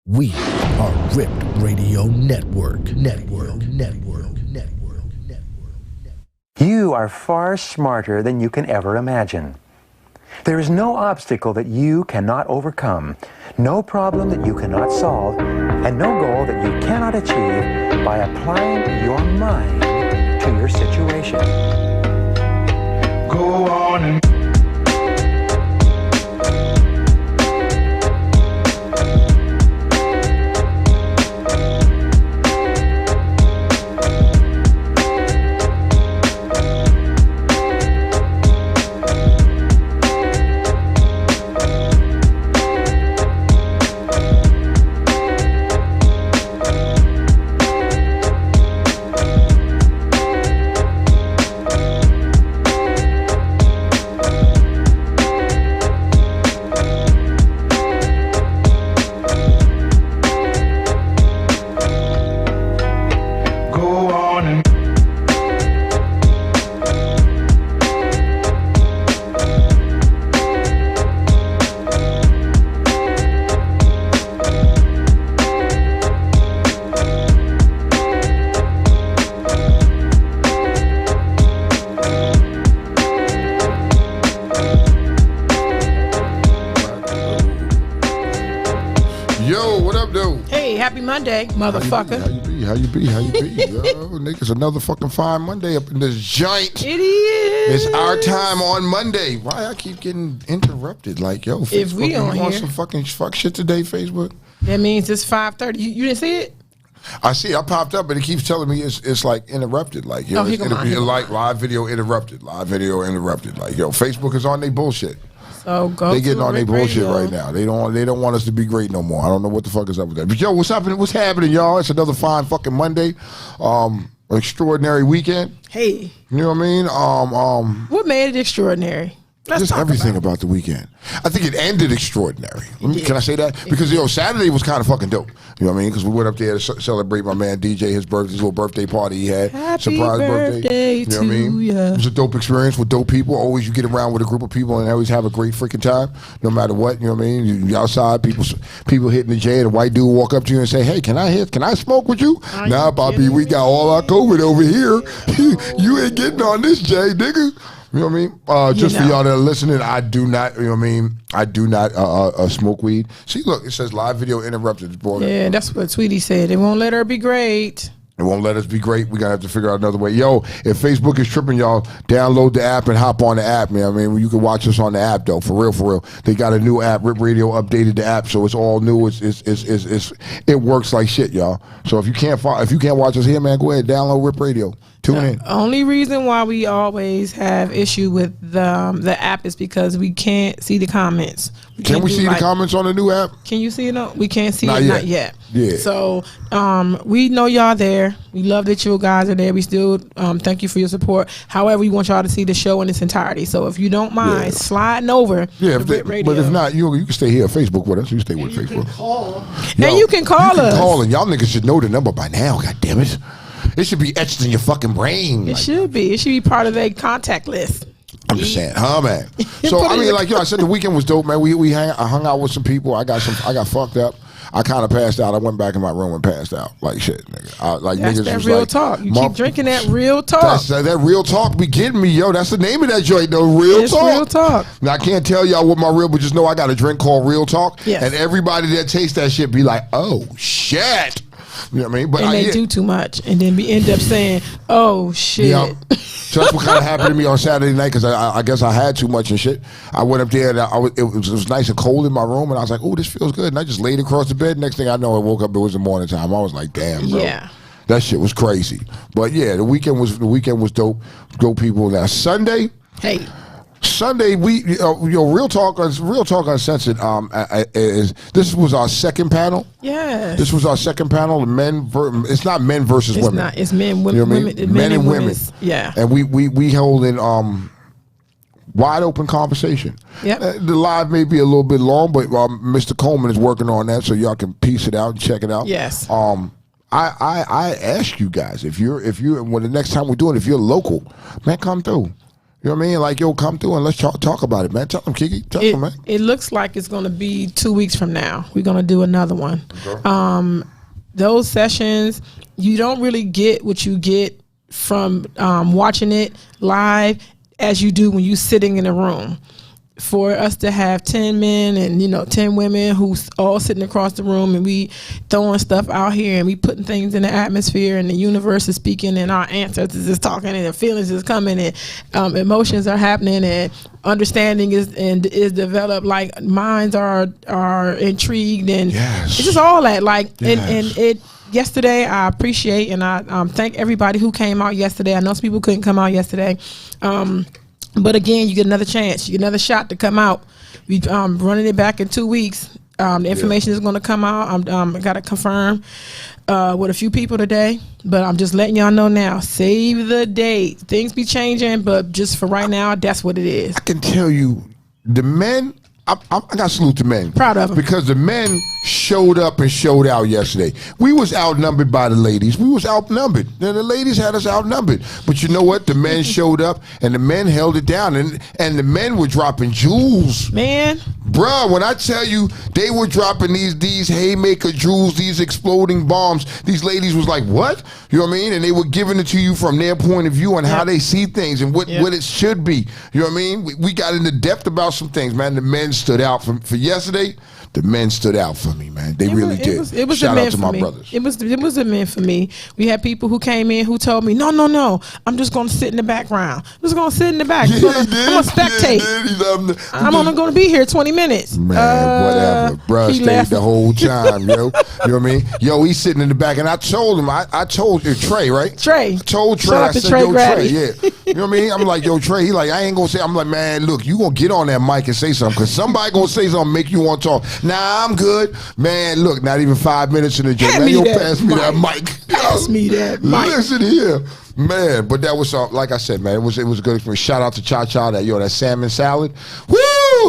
We are Ripped Radio Network. You are far smarter than you can ever imagine. There is no obstacle that you cannot overcome, no problem that you cannot solve, and no goal that you cannot achieve by applying your mind to your situation. Go on and Monday, motherfucker. How you be? Yo, niggas, another fucking fine Monday up in this joint. It is. It's our time on Monday. Why I keep getting interrupted? Like, yo, Facebook, if we on you want here, some fucking fuck shit today, Facebook? That means it's 5:30. You didn't see it? I see. I popped up, and it keeps telling me it's like interrupted. Like, yo, like live video interrupted. Like, yo, Facebook is on their bullshit. So go. They getting on their bullshit right now. They don't want us to be great no more. I don't know what the fuck is up with that. But yo, what's happening? What's happening, y'all? It's another fine fucking Monday. Extraordinary weekend. Hey. You know what I mean? What made it extraordinary? Just everything about the weekend. I think it ended extraordinary. Can I say that? Because, Saturday was kind of fucking dope. You know what I mean? Because we went up there to celebrate my man DJ, his little birthday party he had. Happy surprise birthday. You know what I mean? It was a dope experience with dope people. Always you get around with a group of people and always have a great freaking time, no matter what. You know what I mean? You outside, people hitting the J, and a white dude walk up to you and say, hey, can I smoke with you? Nah, Bobby, we got all our COVID over here. You ain't getting on this J, nigga. You know what I mean? Just for y'all that are listening, I do not, you know what I mean? I do not smoke weed. See, look, it says live video interrupted. Yeah, that's what Tweety said. It won't let her be great. It won't let us be great. We're going to have to figure out another way. Yo, if Facebook is tripping, y'all, download the app and hop on the app, man. I mean, you can watch us on the app, though. For real. They got a new app. Rip Radio updated the app, so it's all new. It works like shit, y'all. So if you can't watch us here, man, go ahead, download Rip Radio. Tune in. The only reason why we always have issue with the app is because we can't see the comments. Can we see the comments on the new app? Can you see it? We can't see not it. Yet. Not yet. Yeah. So we know y'all there. We love that you guys are there. We still thank you for your support. However, we want y'all to see the show in its entirety. So if you don't mind sliding over to Rip Radio. But if not, you can stay here at Facebook with us. You stay with Facebook. And you can call us. And y'all niggas should know the number by now, God damn it. It should be etched in your fucking brain. It should be. It should be part of their contact list. I'm just saying, man. So I mean, like I said, the weekend was dope, man. I hung out with some people. I got fucked up. I kind of passed out. I went back in my room and passed out like shit, nigga. That's niggas that was real like, talk. You keep drinking that real talk. That real talk be getting me, yo. That's the name of that joint, though. Real talk. Real talk. Now I can't tell y'all what my real, but just know I got a drink called Real Talk. Yes. And everybody that tastes that shit be like, oh shit. You know what I mean? But they do too much, and then we end up saying, "Oh shit." Yep. So that's what kind of happened to me on Saturday night because I guess I had too much and shit. I went up there and it was nice and cold in my room, and I was like, "Oh, this feels good." And I just laid across the bed. Next thing I know, I woke up. It was the morning time. I was like, "Damn, bro." Yeah. That shit was crazy. But yeah, the weekend was dope. Dope people. Now Sunday. Hey. Sunday, we Real Talk Uncensored. This was our second panel. Yes. This was our second panel. It's not men versus women. It's not. It's men, women, you know what I mean? Men and women. Yeah. And we hold in wide open conversation. Yep. The live may be a little bit long, but Mr. Coleman is working on that, so y'all can piece it out and check it out. Yes. I ask you guys if you're when the next time we do it, if you're local, man, come through. You know what I mean? Like, yo, come through and let's talk about it, man. Tell them, Kiki. Tell them, man. It looks like it's going to be 2 weeks from now. We're going to do another one. Okay. Those sessions, you don't really get what you get from watching it live as you do when you're sitting in a room. For us to have 10 men and 10 women who's all sitting across the room and we throwing stuff out here and we putting things in the atmosphere and the universe is speaking and our ancestors is talking and the feelings is coming and emotions are happening and understanding is developed, like minds are intrigued and it's just all that and it. Yesterday, I appreciate and I thank everybody who came out yesterday. I know some people couldn't come out yesterday. But again, you get another chance, you get another shot to come out. We running it back in 2 weeks. The information is going to come out. I got to confirm with a few people today, but I'm just letting y'all know now. Save the date. Things be changing, but just for right now, that's what it is. I can tell you, the men. I got to salute the men. Proud of them. Because the men showed up and showed out yesterday. We was outnumbered by the ladies. We was outnumbered. The ladies had us outnumbered. But you know what? The men showed up and the men held it down. And the men were dropping jewels. Man. Bruh, when I tell you they were dropping these haymaker jewels, these exploding bombs, these ladies was like, what? You know what I mean? And they were giving it to you from their point of view on how they see things and what it should be. You know what I mean? We got into depth about some things, man. The men stood out for yesterday. The men stood out for me, man. They really did. It was Shout the men out to for my me. brothers. It was the men for me. We had people who came in who told me, no, I'm just going to sit in the background. I'm just going to sit in the back. I'm going to spectate. I'm only going to be here 20 minutes. Man, whatever. Bruh stayed left the whole time, yo. You know what I mean? Yo, he's sitting in the back, and I told him, I told Trey, right? Trey. I told Trey, I said, Trey, yeah. You know what I mean? I'm like, yo, Trey, he like, I ain't going to say, I'm like, man, look, you going to get on that mic and say something, because somebody going to say something, make you want to talk. Nah, I'm good. Man, look, not even 5 minutes in the joke. Man, pass me that mic. Pass me that mic. Listen here. Man, but that was like I said, man, it was a good experience. Shout out to Cha Cha, that salmon salad. Woo!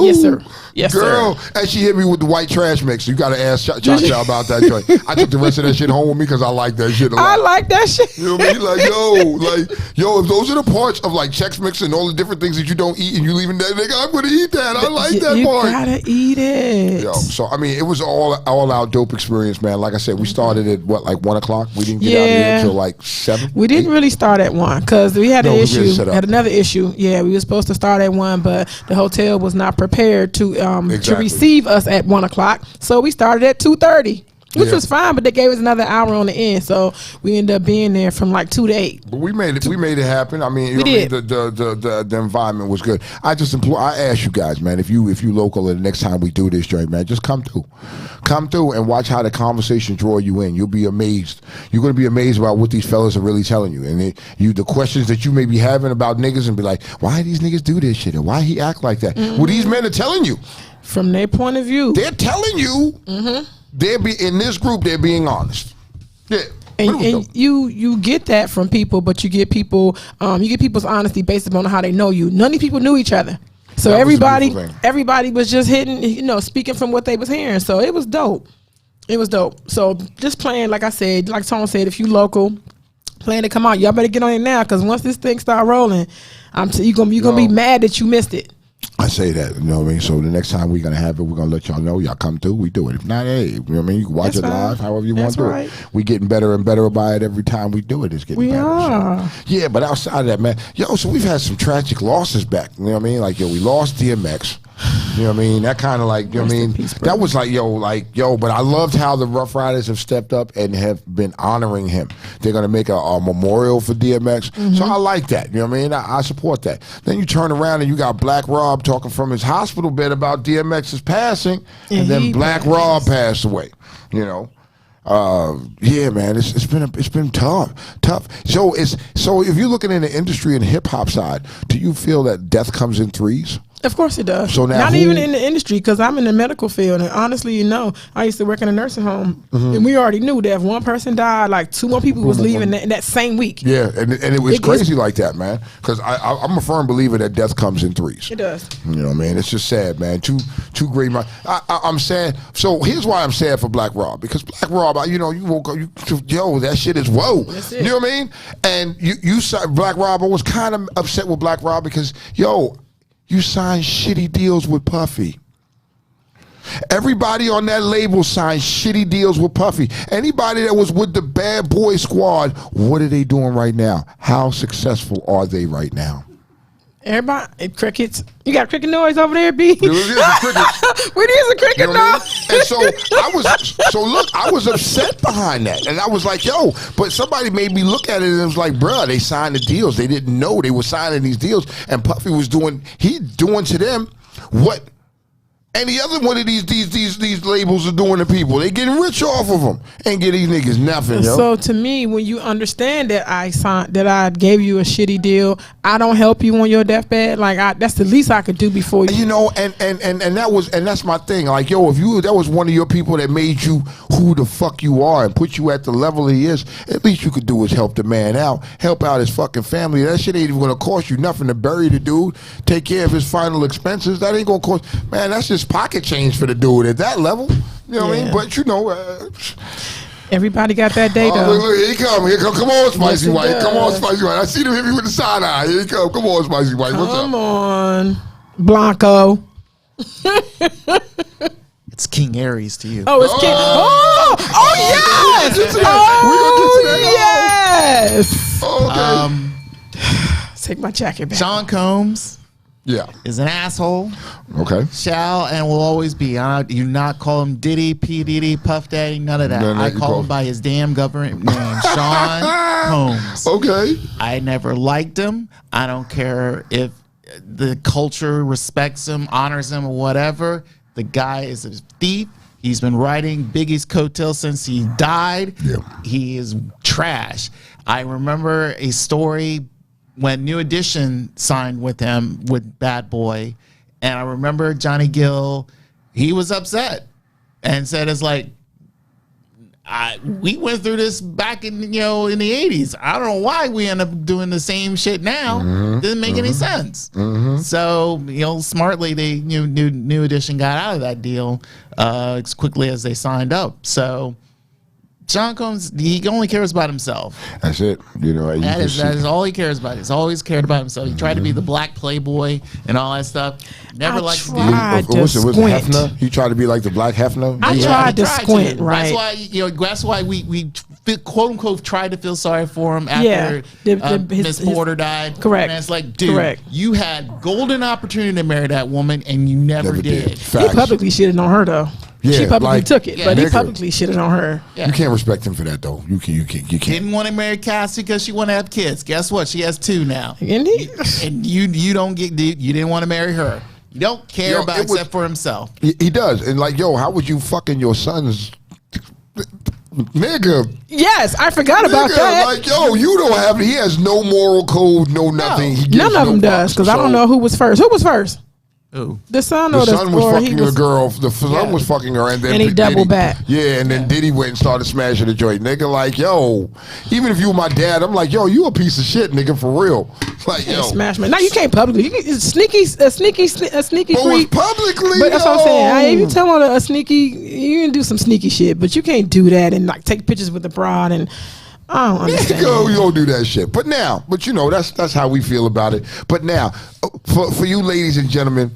Yes, sir. Yes, girl, sir. and she hit me with the white trash mix. You got to ask Cha Cha about that joint. I took the rest of that shit home with me because I like that shit a lot. I like that shit. You know what I mean? Yo, if those are the parts of like Chex Mix and all the different things that you don't eat and you leaving that, nigga, I'm gonna eat that. I like that part. You gotta eat it. Yo, so I mean, it was all out dope experience, man. Like I said, we started at 1 o'clock. We didn't get out of here until like 7. We didn't really start at 1 because we had an issue. Had another issue. Yeah, we were supposed to start at 1, but the hotel was not prepared to receive us at 1 o'clock. So we started at 2:30. Which was fine, but they gave us another hour on the end, so we ended up being there from like 2 to 8. But we made it. We made it happen. I mean, you know, the environment was good. I ask you guys, man, if you local, and the next time we do this joint, man, just come through and watch how the conversation draw you in. You'll be amazed. You're gonna be amazed about what these fellas are really telling you, and the questions that you may be having about niggas, and be like, why these niggas do this shit, and why he act like that? Well, these men are telling you from their point of view. They're telling you. In this group, they're being honest. Yeah. And you get that from people, but you get people's honesty based upon how they know you. None of these people knew each other. So everybody was just hitting, speaking from what they was hearing. So it was dope. It was dope. So just playing, like I said, like Tone said, if you local, plan to come out, y'all better get on it now, because once this thing start rolling, you're gonna be mad that you missed it. I say that, you know what I mean? So the next time we're going to have it, we're going to let y'all know. Y'all come through, we do it. If not, hey, you know what I mean? You can watch it live, however you want to do it. We getting better and better by it every time we do it. It's getting better. Are. So. Yeah, but outside of that, man, so we've had some tragic losses back. You know what I mean? Like, we lost DMX. You know what I mean? That kind of like, you know what I mean? That was like, but I loved how the Rough Riders have stepped up and have been honoring him. They're going to make a memorial for DMX. So I like that. You know what I mean? I support that. Then you turn around and you got Black Rob talking from his hospital bed about DMX's passing, and then Black Rob passed away, you know? Yeah, man, it's been tough. So if you're looking in the industry and hip hop side, do you feel that death comes in threes? Of course it does. So now not even in the industry, because I'm in the medical field, and honestly, I used to work in a nursing home, and we already knew that if one person died, like 2 more people was leaving that same week. Yeah, and it was crazy like that, man. Because I'm a firm believer that death comes in threes. It does. You know what I mean? It's just sad, man. Two great minds. I'm sad. So here's why I'm sad for Black Rob, because Black Rob, you woke up, that shit is whoa. That's it. You know what I mean? And you Black Rob, I was kind of upset with Black Rob because you signed shitty deals with Puffy. Everybody on that label signed shitty deals with Puffy. Anybody that was with the Bad Boy Squad, what are they doing right now? How successful are they right now? Everybody, crickets. You got cricket noise over there, B? There is a cricket. Where is a cricket noise? And I was upset behind that. And I was like, but somebody made me look at it and it was like, bruh, they signed the deals. They didn't know they were signing these deals. And Puffy was doing to them what any other one of these labels are doing to people. They getting rich off of them. Ain't get these niggas nothing, yo. So to me, when you understand that I gave you a shitty deal, I don't help you on your deathbed. Like that's the least I could do before you. And that's my thing. Like, if that was one of your people that made you who the fuck you are and put you at the level he is, at least you could do is help the man out, help out his fucking family. That shit ain't even gonna cost you nothing to bury the dude, take care of his final expenses. That ain't gonna cost. Man, that's just pocket change for the dude at that level. You know what I mean? But everybody got that day though. Look, here he come. Come on, Spicy White. Come on, Spicy White. I see him hit me with the side eye. Here he come. Come on, Spicy White. What's up? Come on, Blanco. It's King Aries to you. Oh, it's King. Oh yes. Yes. Okay. Take my jacket back. Sean Combs is an asshole. Okay. Shall and will always be. You not call him Diddy, P. Diddy, Puff Daddy, none of that. I call him by his damn government name, Sean Combs. Okay. I never liked him. I don't care if the culture respects him, honors him, or whatever. The guy is a thief. He's been riding Biggie's coattails since he died. Yeah. He is trash. I remember a story when New Edition signed with him with Bad Boy, and I remember Johnny Gill, he was upset and said, it's like, we went through this back in in the 80s. I don't know why we end up doing the same shit now. Didn't make any sense. So smartly they New Edition got out of that deal as quickly as they signed up. So Sean Combs, he only cares about himself. That's it. That is all he cares about. He's always cared about himself. He tried to be the black playboy and all that stuff. Never liked to do it. Was it Hefner? He tried to be like the black Hefner? I tried to squint, right? That's why we quote unquote tried to feel sorry for him after Miss Porter died. Correct. And it's like, dude, you had golden opportunity to marry that woman and you never did. He publicly shitted on her though. Yeah, she publicly took it, but he publicly shitted on her. Yeah. You can't respect him for that, though. You can't. Didn't want to marry Cassie because she wanted to have kids. Guess what? She has 2 now. Indeed. And you didn't want to marry her. You don't care about except for himself. He does. And like, how would you fucking your son's nigga? Yes, I forgot about that. Like, you don't have. He has no moral code, no nothing. No. None of them does, because I don't know who was first. Who was first? Ooh. The son was fucking a girl. The son was fucking her, and then he doubled back. Yeah, and then Diddy went and started smashing the joint. Nigga, like, even if you were my dad, I'm like, you a piece of shit, nigga, for real. Like, smash man. Now you can't publicly. It's a sneaky freak. Publicly, but that's what I'm saying. If you tell on a sneaky, you can do some sneaky shit, but you can't do that and like take pictures with the broad and. I don't understand. You don't do that shit. But that's how we feel about it. But now, for you ladies and gentlemen,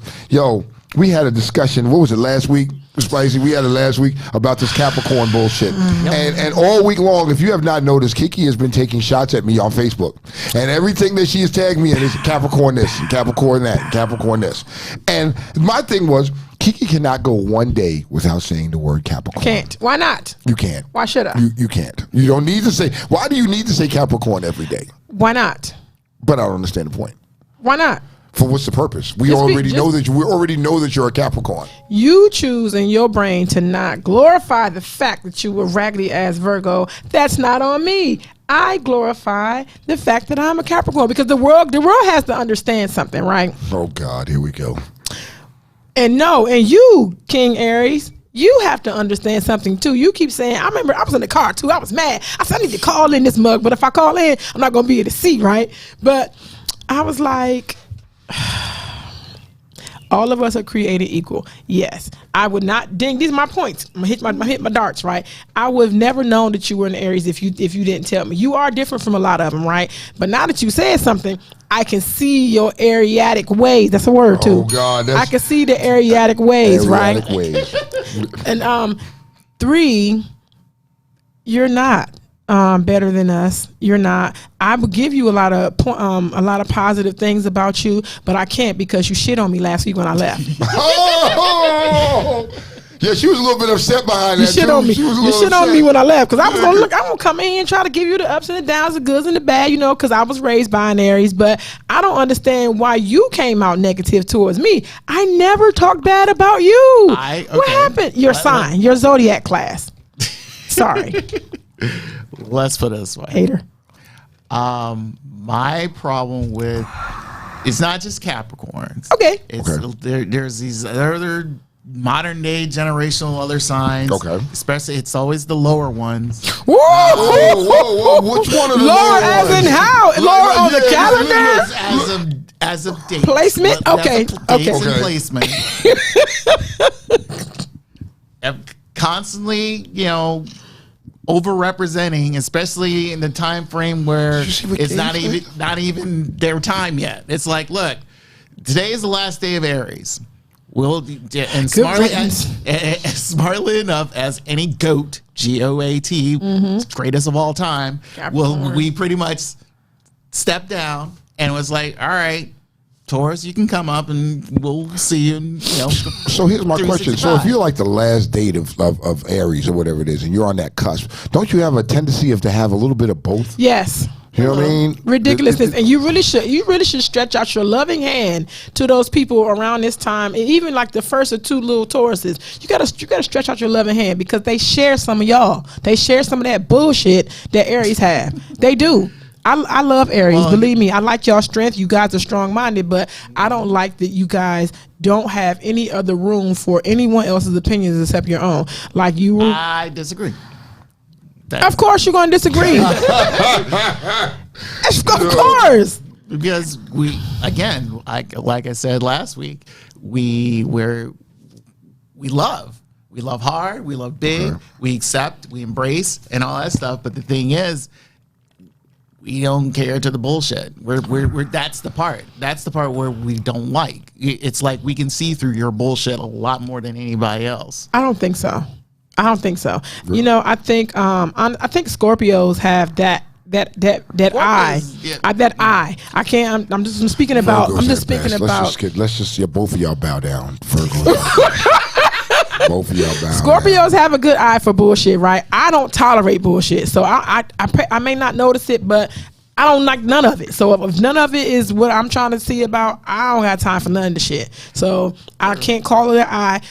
we had a discussion. What was it, last week? Spicy, we had it last week about this Capricorn bullshit. And all week long, if you have not noticed, Kiki has been taking shots at me on Facebook. And everything that she has tagged me in is Capricorn this, Capricorn that, Capricorn this. And my thing was, Kiki cannot go one day without saying the word Capricorn. Can't. Why not? You can't. Why should I? You can't. You don't need to say. Why do you need to say Capricorn every day? Why not? But I don't understand the point. Why not? For what's the purpose? We already know that you're a Capricorn. You choose in your brain to not glorify the fact that you were raggedy ass Virgo. That's not on me. I glorify the fact that I'm a Capricorn because the world has to understand something, right? Oh God, here we go. And you, King Aries, you have to understand something too. You keep saying, I remember I was in the car too. I was mad. I said, I need to call in this mug, but if I call in, I'm not going to be able to see, right? But I was like, all of us are created equal. Yes. I would not these are my points. I'm gonna hit my darts, right? I would have never known that you were in Aries if you didn't tell me. You are different from a lot of them, right? But now that you said something, I can see your Ariatic ways. That's a word too. Oh God, I can see the Ariatic ways, right? Ways. And 3, you're not better than us. You're not. I would give you a lot of positive things about you, but I can't because you shit on me last week when I left. Oh! Yeah, she was a little bit upset behind You that. shit on me. You shit on me when I left because I was gonna I'm gonna come in here and try to give you the ups and the downs, the goods and the bad, because I was raised by an Aries. But I don't understand why you came out negative towards me. I never talked bad about you. What happened? Your sign, your zodiac class. Sorry. Let's put it this way. Hater. My problem with it's not just Capricorns. Okay. There's these other modern day generational other signs. Okay. Especially it's always the lower ones. Whoa! Whoa. Which one of the lower lower as ones? in how? Lower on the calendar? As of date. Placement? Okay. Dates and placement. Constantly, overrepresenting, especially in the time frame where it's not even their time yet. It's like, look, today is the last day of Aries. Smartly enough as any goat, GOAT, greatest of all time, we pretty much stepped down and was like, all right, Taurus, you can come up and we'll see you. So here's my question. So if you're like the last date of Aries or whatever it is, and you're on that cusp, don't you have a tendency to have a little bit of both? Yes. You know what I mean? Ridiculousness. And you really should stretch out your loving hand to those people around this time. And even like the first or 2 little Tauruses, you gotta stretch out your loving hand because they share some of y'all. They share some of that bullshit that Aries have. They do. I love Aries. Believe me, I like y'all strength. You guys are strong-minded, but I don't like that you guys don't have any other room for anyone else's opinions except your own. Like you. I disagree. Of course, you're going to disagree. Of course. Because like I said last week, we love hard, we love big, we accept, we embrace, and all that stuff. But the thing is, we don't care to the bullshit. We're that's the part where we don't like. It's like we can see through your bullshit a lot more than anybody else. I don't think so. Really? I think Scorpios have that eye. That eye. I can't. I'm just speaking about. Virgos I'm just speaking about. Let's just both of y'all bow down. Virgos. Both of y'all bow Scorpios have a good eye for bullshit, right? I don't tolerate bullshit, so I may not notice it, but I don't like none of it. So if none of it is what I'm trying to see about, I don't have time for none of the shit. So I can't call it an eye.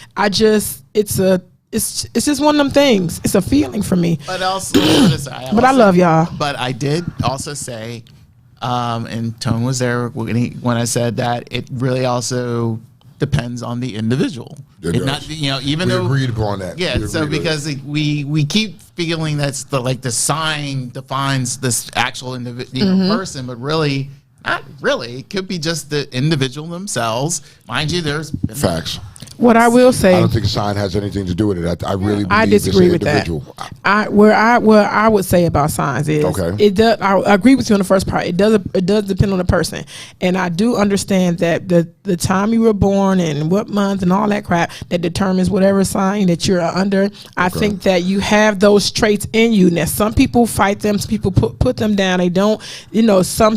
It's just one of them things. It's a feeling for me. But also, I love y'all. But I did also say, and Tone was there when I said that it really also depends on the individual. Even though we agreed upon that. Yeah. So because we keep feeling that's the sign defines this actual individual person, but really. Not really. It could be just the individual themselves. Mind you, there's facts. What I will say, I don't think a sign has anything to do with it. I really believe I disagree with individual. that. What I would say about signs is it does. I agree with you on the first part. It does depend on the person, and I do understand that the time you were born and what month and all that crap that determines whatever sign that you're under. I think that you have those traits in you. Now, some people fight them. Some people put them down. They don't. Some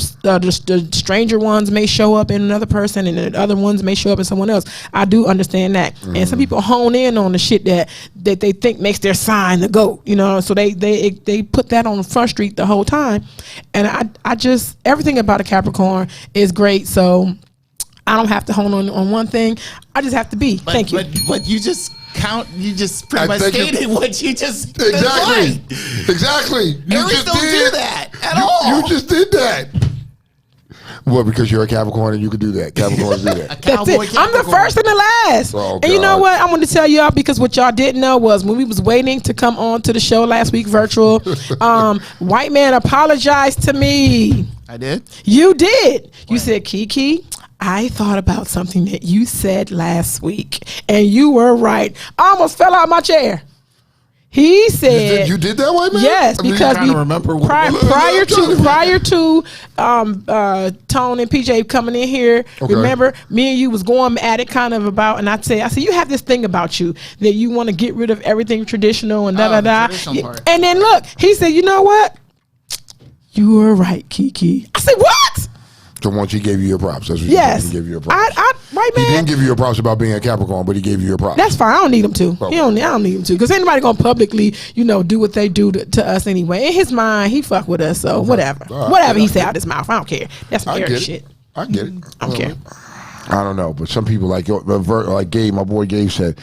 the stranger ones may show up in another person, and the other ones may show up in someone else. I do understand that. And some people hone in on the shit that they think makes their sign the GOAT, so they put that on the front street the whole time. And I just, everything about a Capricorn is great, so I don't have to hone on one thing. I just have to be. Thank you. But you just pretty much stated what you just Exactly. Aries don't do that at all. You just did that. Well, because you're a Capricorn and you can do that. Capricorns do that. That's it. I'm the first and the last. Oh, and you know God. what? I want to tell y'all, because what y'all didn't know was when we was waiting to come on to the show last week, virtual, white man apologized to me. I did. You did. You said, Kiki, I thought about something that you said last week, and you were right. I almost fell out of my chair. He said, You did that, white man? yes, I mean, because trying to remember what- prior to Tone and PJ coming in here, Okay. remember me and you was going at it kind of about, and I said you have this thing about you that you want to get rid of everything traditional and the da. traditional part. And then look, he said, you know what? You were right, Kiki. I said, what? So once he gave you your props. That's what Yes. he gave you your props. White He man. didn't give you your props about being a Capricorn, but he gave you your props. That's fine. I don't need him to. Okay. I don't need him to. Because anybody gonna publicly, do what they do to us anyway. In his mind, he fuck with us. So whatever. All right. Whatever Yeah, he I say get out his mouth, I don't care. That's I some get air it. shit. I get it. I don't care. I don't know, but some people like Gabe, my boy Gabe said,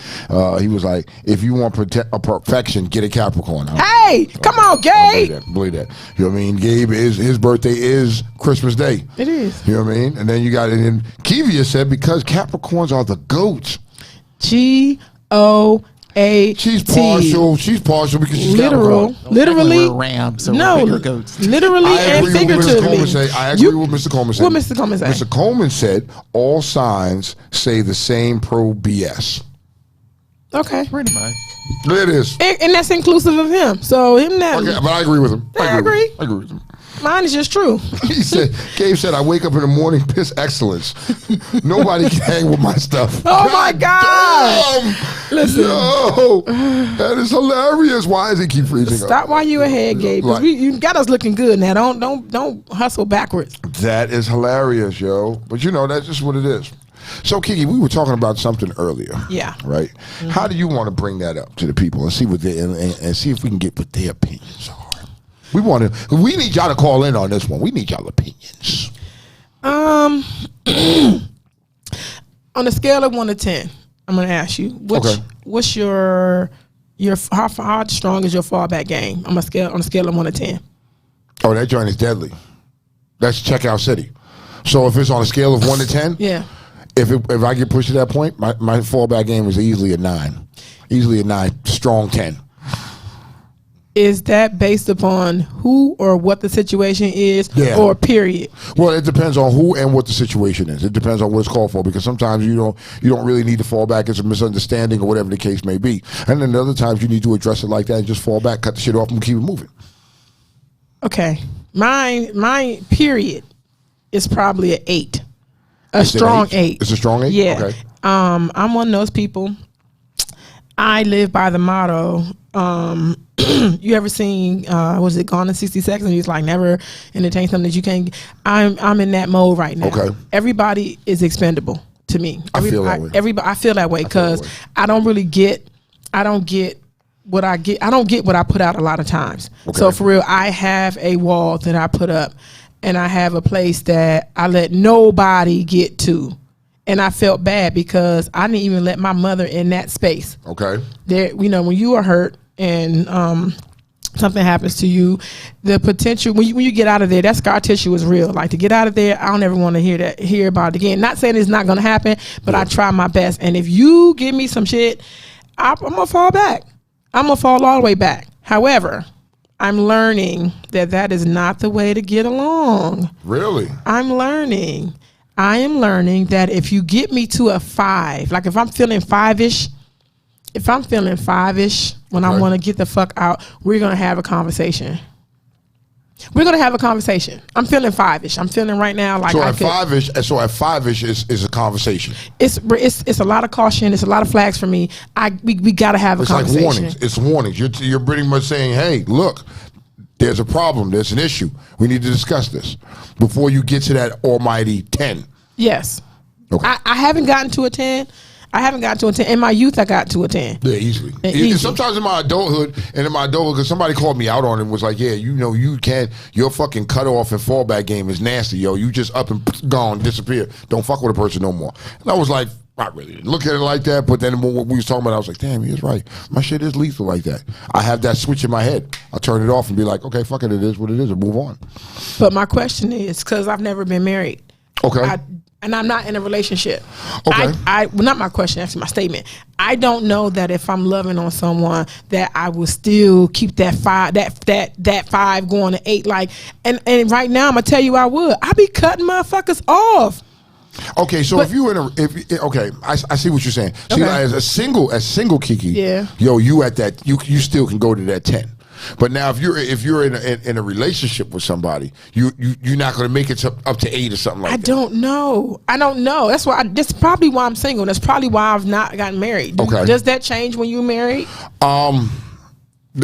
he was like, if you want perfection, get a Capricorn. Hey, come on, Gabe. Believe that. You know what I mean? Gabe his birthday is Christmas Day. It is. You know what I mean? And then you got it in Kivia said because Capricorns are the goats. GOAT. She's partial because she's Literal. Capricorn. Literally. We're rams, so No. we're bigger goats. Literally I and agree with Mr. figuratively. Coleman say. I agree with Mr. Coleman said. What Mr. Coleman say? Mr. Coleman said all signs say the same pro BS. Okay. Pretty much. It is. And that's inclusive of him. So him that. Okay, but I agree with him. I agree. I agree with him. Mine is just true. He said, Gabe said, I wake up in the morning, piss excellence. Nobody can hang with my stuff. Oh, my God. Damn. Listen. Yo, that is hilarious. Why does he keep freezing Stop up? while you ahead, Gabe. Because Like- you got us looking good now. Don't hustle backwards. That is hilarious, yo. But that's just what it is. So, Kiki, we were talking about something earlier. Yeah. Right? How do you want to bring that up to the people and see what they and see if we can get what their opinions are? We need y'all to call in on this one. We need y'all opinions. On a scale of 1 to 10, I'm gonna ask you, what's your how strong is your fallback game? On a scale of 1 to 10. Oh, that joint is deadly. That's Checkout City. So if it's on a scale of 1 to 10, Yeah. if I get pushed to that point, my fallback game is easily a 9. Easily a 9, strong 10. Is that based upon who or what the situation is, or period? Well, it depends on who and what the situation is. It depends on what it's called for, because sometimes you don't really need to fall back. It's a misunderstanding or whatever the case may be. And then other times you need to address it like that and just fall back, cut the shit off, and keep it moving. Okay, mine period is probably an 8, It's strong an 8. It's a strong 8. Yeah. Okay. I'm one of those people. I live by the motto. You ever seen was it Gone in 60 Seconds? And he's like, never entertain something that you can't. I'm in that mode right now. Okay. Everybody is expendable to me. I feel that way. I feel that way because I don't get what I get. I don't get what I put out a lot of times. Okay. So for real, I have a wall that I put up, and I have a place that I let nobody get to. And I felt bad because I didn't even let my mother in that space. Okay. There, when you are hurt and something happens to you, the potential when you get out of there, that scar tissue is real. Like to get out of there, I don't ever want to hear about it again. Not saying it's not going to happen, but I try my best. And if you give me some shit, I'm gonna fall back. I'm gonna fall all the way back. However, I'm learning that is not the way to get along. Really? I am learning that if you get me to a 5, like if I'm feeling 5-ish, when I want to get the fuck out, we're going to have a conversation. I'm feeling 5-ish. I'm feeling right now like So at 5-ish is a conversation. It's a lot of caution. It's a lot of flags for me. We got to have a conversation. Like warnings. It's warnings. You're pretty much saying, hey, look, there's a problem. There's an issue. We need to discuss this before you get to that almighty 10. Yes. Okay. I haven't gotten to a 10. In my youth, I got to a 10. Yeah, easily. Sometimes in my adulthood, because somebody called me out on it and was like, yeah, your fucking cutoff and fallback game is nasty, yo. You just up and gone, disappear. Don't fuck with a person no more. And I was like, not really. Look at it like that, but then when we was talking about it, I was like, damn, he is right. My shit is lethal like that. I have that switch in my head. I'll turn it off and be like, okay, fuck it, it is what it is, and move on. But my question is, because I've never been married, Okay. And I'm not in a relationship. Okay. Well, not my question, actually my statement. I don't know that if I'm loving on someone that I will still keep that 5 going to 8. Like, and right now I'm gonna tell you I would. I be cutting motherfuckers off. Okay, so if you I see what you're saying. See, Okay. as single Kiki, Yeah. yo, you at that, you still can go to that 10. But now, if you're in a relationship with somebody, you're not going to make it up to 8 or something like that. I don't know. That's why. That's probably why I'm single. That's probably why I've not gotten married. Okay. Does that change when you married? And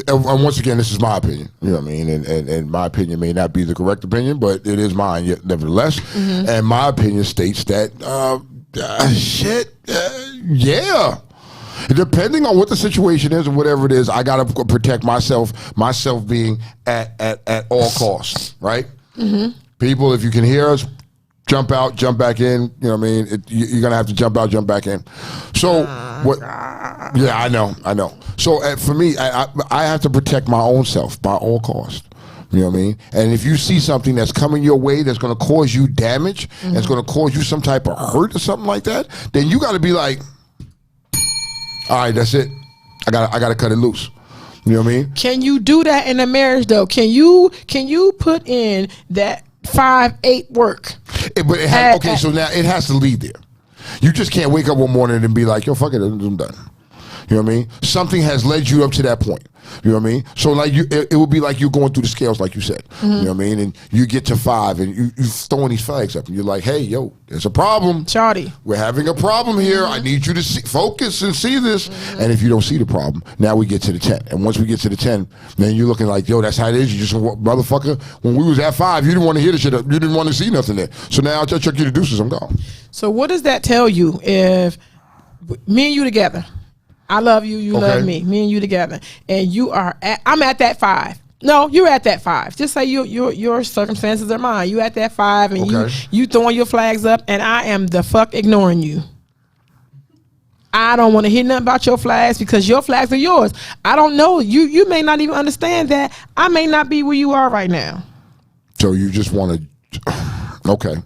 once again, this is my opinion. You know what I mean? And my opinion may not be the correct opinion, but it is mine yet, nevertheless. Mm-hmm. And my opinion states that yeah. Depending on what the situation is and whatever it is, I gotta protect myself being at all costs, right? Mm-hmm. People, if you can hear us, jump out, jump back in. You know what I mean? You're gonna have to jump out, jump back in. So what? Yeah, I know. So for me, I have to protect my own self by all costs. You know what I mean? And if you see something that's coming your way that's going to cause you damage, mm-hmm. that's going to cause you some type of hurt or something like that, then you got to be like, all right, that's it. I got to cut it loose. You know what I mean? Can you do that in a marriage though? Can you put in that 5-8 work? So now it has to lead there. You just can't wake up one morning and be like, yo, fuck it, I'm done. You know what I mean? Something has led you up to that point. You know what I mean? So like it would be like you're going through the scales, like you said. Mm-hmm. You know what I mean? And you get to 5 and you throwing these flags up and you're like, hey, yo, there's a problem. Charlie. We're having a problem here. Mm-hmm. I need you to focus and see this. Mm-hmm. And if you don't see the problem, now we get to the 10. And once we get to the 10, then you're looking like, yo, that's how it is. You just, motherfucker, when we was at 5, you didn't want to hear the shit. You didn't want to see nothing there. So now I'll check you the deuces. I'm gone. So what does that tell you if me and you together, I love you, you love me and you together, and I'm at that 5. No, you're at that 5. Just say your circumstances are mine. You at that 5 and you throwing your flags up, and I am the fuck ignoring you. I don't want to hear nothing about your flags because your flags are yours. I don't know. You may not even understand that. I may not be where you are right now. So you just want to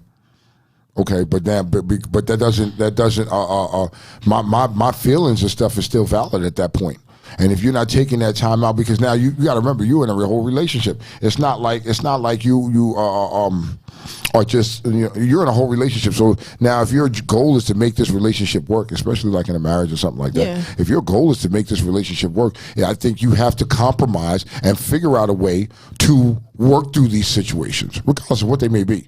Okay, but that doesn't. My feelings and stuff is still valid at that point. And if you're not taking that time out, because now you got to remember you're in a whole relationship. It's not like you are just, you know, you're in a whole relationship. So now if your goal is to make this relationship work, especially like in a marriage or something like that, if your goal is to make this relationship work, I think you have to compromise and figure out a way to work through these situations, regardless of what they may be.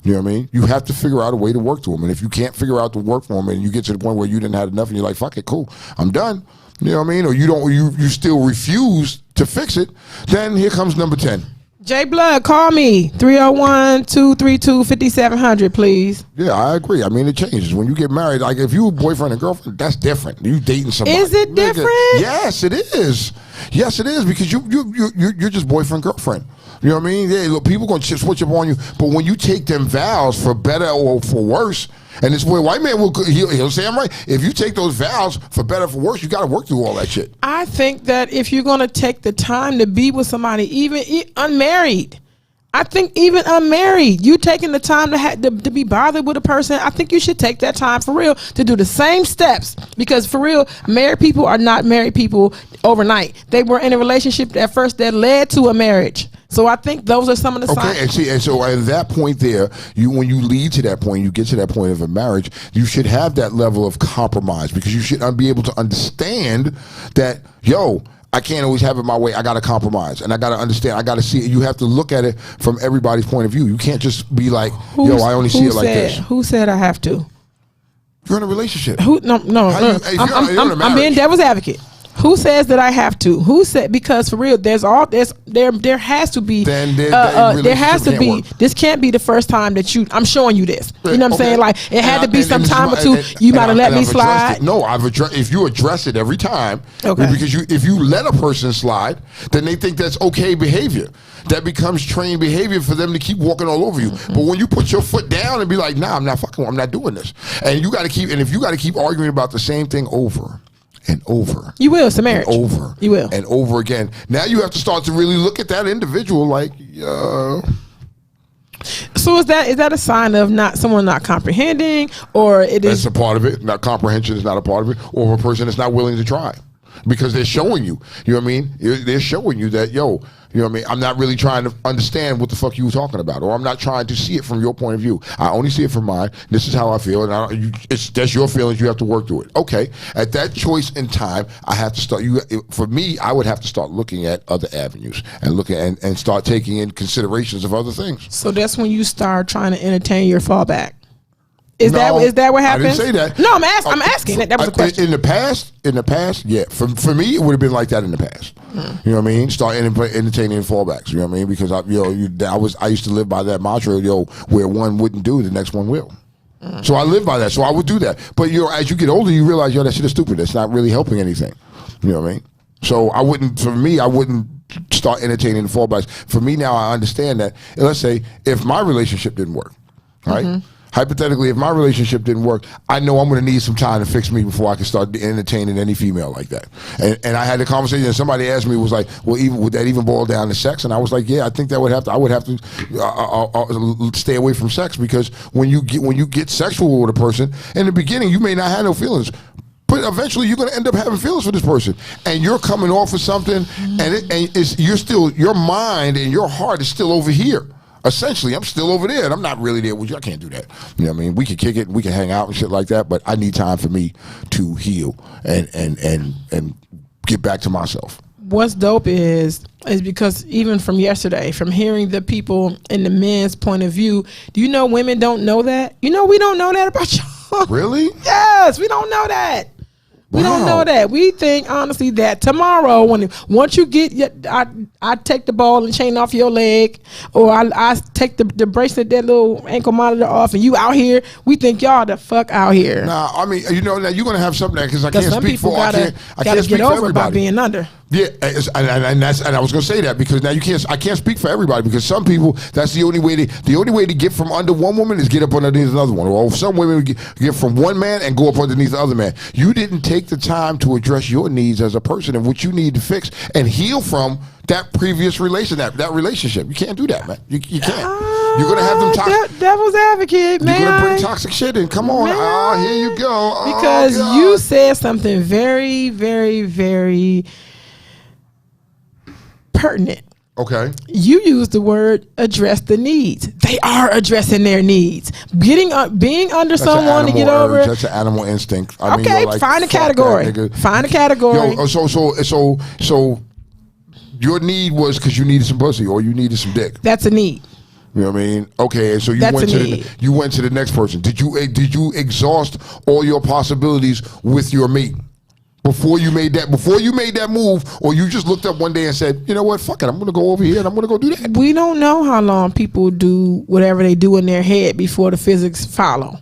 You know what I mean? You have to figure out a way to work through them. And if you can't figure out to work for them and you get to the point where you didn't have enough and you're like, fuck it, cool, I'm done. You know what I mean? Or you still refuse to fix it, then here comes number 10. J Blood, call me 301-232-5700, please. Yeah, I agree. I mean, it changes when you get married. Like if you boyfriend and girlfriend, that's different. You dating somebody. Is it different? Yes, it is. Yes, it is, because you're just boyfriend girlfriend. You know what I mean? Yeah, look, people gonna switch up on you, but when you take them vows for better or for worse, and it's where white man he'll say I'm right. If you take those vows for better or for worse, you got to work through all that shit. I think that if you're gonna take the time to be with somebody, even unmarried, I think even unmarried, you taking the time to be bothered with a person, I think you should take that time for real to do the same steps, because for real, married people are not married people overnight. They were in a relationship at first that led to a marriage. So I think those are some of the signs. Okay, and so at that point there, when you lead to that point, you get to that point of a marriage, you should have that level of compromise, because you should be able to understand that, yo, I can't always have it my way. I got to compromise, and I got to understand. I got to see it. You have to look at it from everybody's point of view. You can't just be like, yo, I only see it like this. Who said I have to? You're in a relationship. No. I'm being devil's advocate. Who says that I have to? Who said? Because for real, there has to be. There has to be. This can't be the first time that I'm showing you this. You know what I'm saying? Like it had to be some time or two. You might have let me slide. No, if you address it every time, because if you let a person slide, then they think that's okay behavior. That becomes trained behavior for them to keep walking all over you. Mm-hmm. But when you put your foot down and be like, nah, I'm not doing this, and if you got to keep arguing about the same thing over and over. You will. It's a marriage. Over. You will. And over again. Now you have to start to really look at that individual like, So is that a sign of someone not comprehending, or it is? That's a part of it. Not comprehension is not a part of it, or a person that's not willing to try, because they're showing you. You know what I mean? They're showing you that, yo, you know what I mean? I'm not really trying to understand what the fuck you were talking about, or I'm not trying to see it from your point of view. I only see it from mine. This is how I feel, and that's your feelings. You have to work through it. Okay. At that choice in time, I have to start. For me, I would have to start looking at other avenues and looking and start taking in considerations of other things. So that's when you start trying to entertain your fallback. Is that what happened? I didn't say that. No, I'm asking. That was a question. In the past, yeah. For me, it would have been like that in the past. You know what I mean? Start entertaining fallbacks. You know what I mean? Because I used to live by that mantra, where one wouldn't do, the next one will. So I live by that. So I would do that. But as you get older, you realize, that shit is stupid. It's not really helping anything. You know what I mean? So I wouldn't start entertaining the fallbacks. For me now, I understand that. Let's say if my relationship didn't work, right? Hypothetically, if my relationship didn't work, I know I'm going to need some time to fix me before I can start entertaining any female like that. And I had a conversation, and somebody asked me, was like, well, would that even boil down to sex? And I was like, yeah, I think I would have to stay away from sex, because when you get sexual with a person, in the beginning, you may not have no feelings. But eventually, you're going to end up having feelings for this person, and you're coming off of something, and your mind and your heart is still over here. Essentially, I'm still over there, and I'm not really there with you. I can't do that. You know what I mean? We can kick it, we can hang out and shit like that, but I need time for me to heal and get back to myself. What's dope is because even from yesterday, from hearing the people in the men's point of view, do you know women don't know that? We don't know that about y'all. Really? Yes, we don't know that. We don't know that. We think honestly that tomorrow, once you get, I take the ball and chain off your leg, or I take the bracelet, that little ankle monitor off, and you out here. We think y'all the fuck out here. Nah, I mean, now you're gonna have something, because I can't speak for. I can't speak get for over everybody. by being under. Yeah, and I was gonna say that, because now I can't speak for everybody, because some people, that's the only way to get from under one woman is get up underneath another one. Or some women get from one man and go up underneath the other man. You didn't take the time to address your needs as a person and what you need to fix and heal from that previous relationship. You can't do that, man. You can't. You're gonna have them toxic. Devil's advocate, man. You're gonna bring toxic shit in. Come on, here you go. Because you said something very, very, very pertinent. Okay. You use the word address the needs. They are addressing their needs. Being under someone to get over. That's an animal instinct. I mean, okay, find a category. Find a category. Yo, so your need was because you needed some pussy or you needed some dick. That's a need. You know what I mean? Okay, and so you went to the next person. Did you exhaust all your possibilities with your mate? Before you made that move, or you just looked up one day and said, you know what, fuck it, I'm going to go over here and I'm going to go do that. We don't know how long people do whatever they do in their head before the physics follow.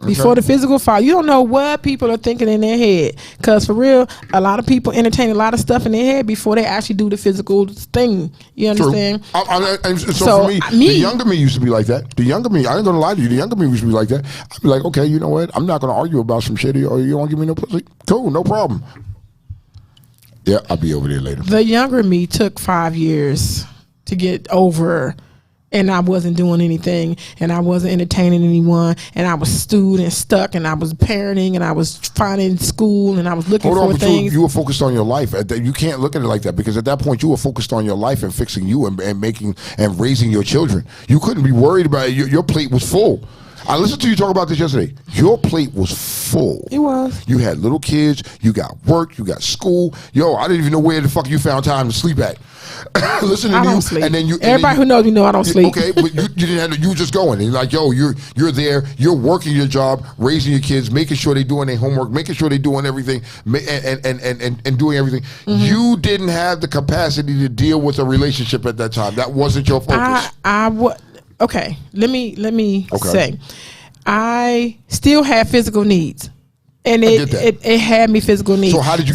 Before the physical follow. You don't know what people are thinking in their head. Because for real, a lot of people entertain a lot of stuff in their head before they actually do the physical thing. You understand? So for me, the younger me used to be like that. The younger me, I ain't going to lie to you, the younger me used to be like that. I'd be like, okay, you know what? I'm not going to argue about some shit, or you don't give me no pussy. Cool, no problem. Yeah, I'll be over there later. The younger me took 5 years to get over, and I wasn't doing anything, and I wasn't entertaining anyone, and I was stewed and stuck, and I was parenting, and I was finding school, and I was looking for things. You were focused on your life. You can't look at it like that, because at that point you were focused on your life and fixing you and making and raising your children. You couldn't be worried about it. Your plate was full. I listened to you talk about this yesterday. Your plate was full. It was. You had little kids. You got work. You got school. Yo, I didn't even know where the fuck you found time to sleep at. Listening I to don't you, sleep. and then everybody who knows me know I don't sleep. Okay, but you didn't have to. You were just going. And like, yo, you're there. You're working your job, raising your kids, making sure they're doing their homework, making sure they're doing everything, and doing everything. Mm-hmm. You didn't have the capacity to deal with a relationship at that time. That wasn't your focus. Okay, let me say, I still have physical needs, and it had me physical needs. So how did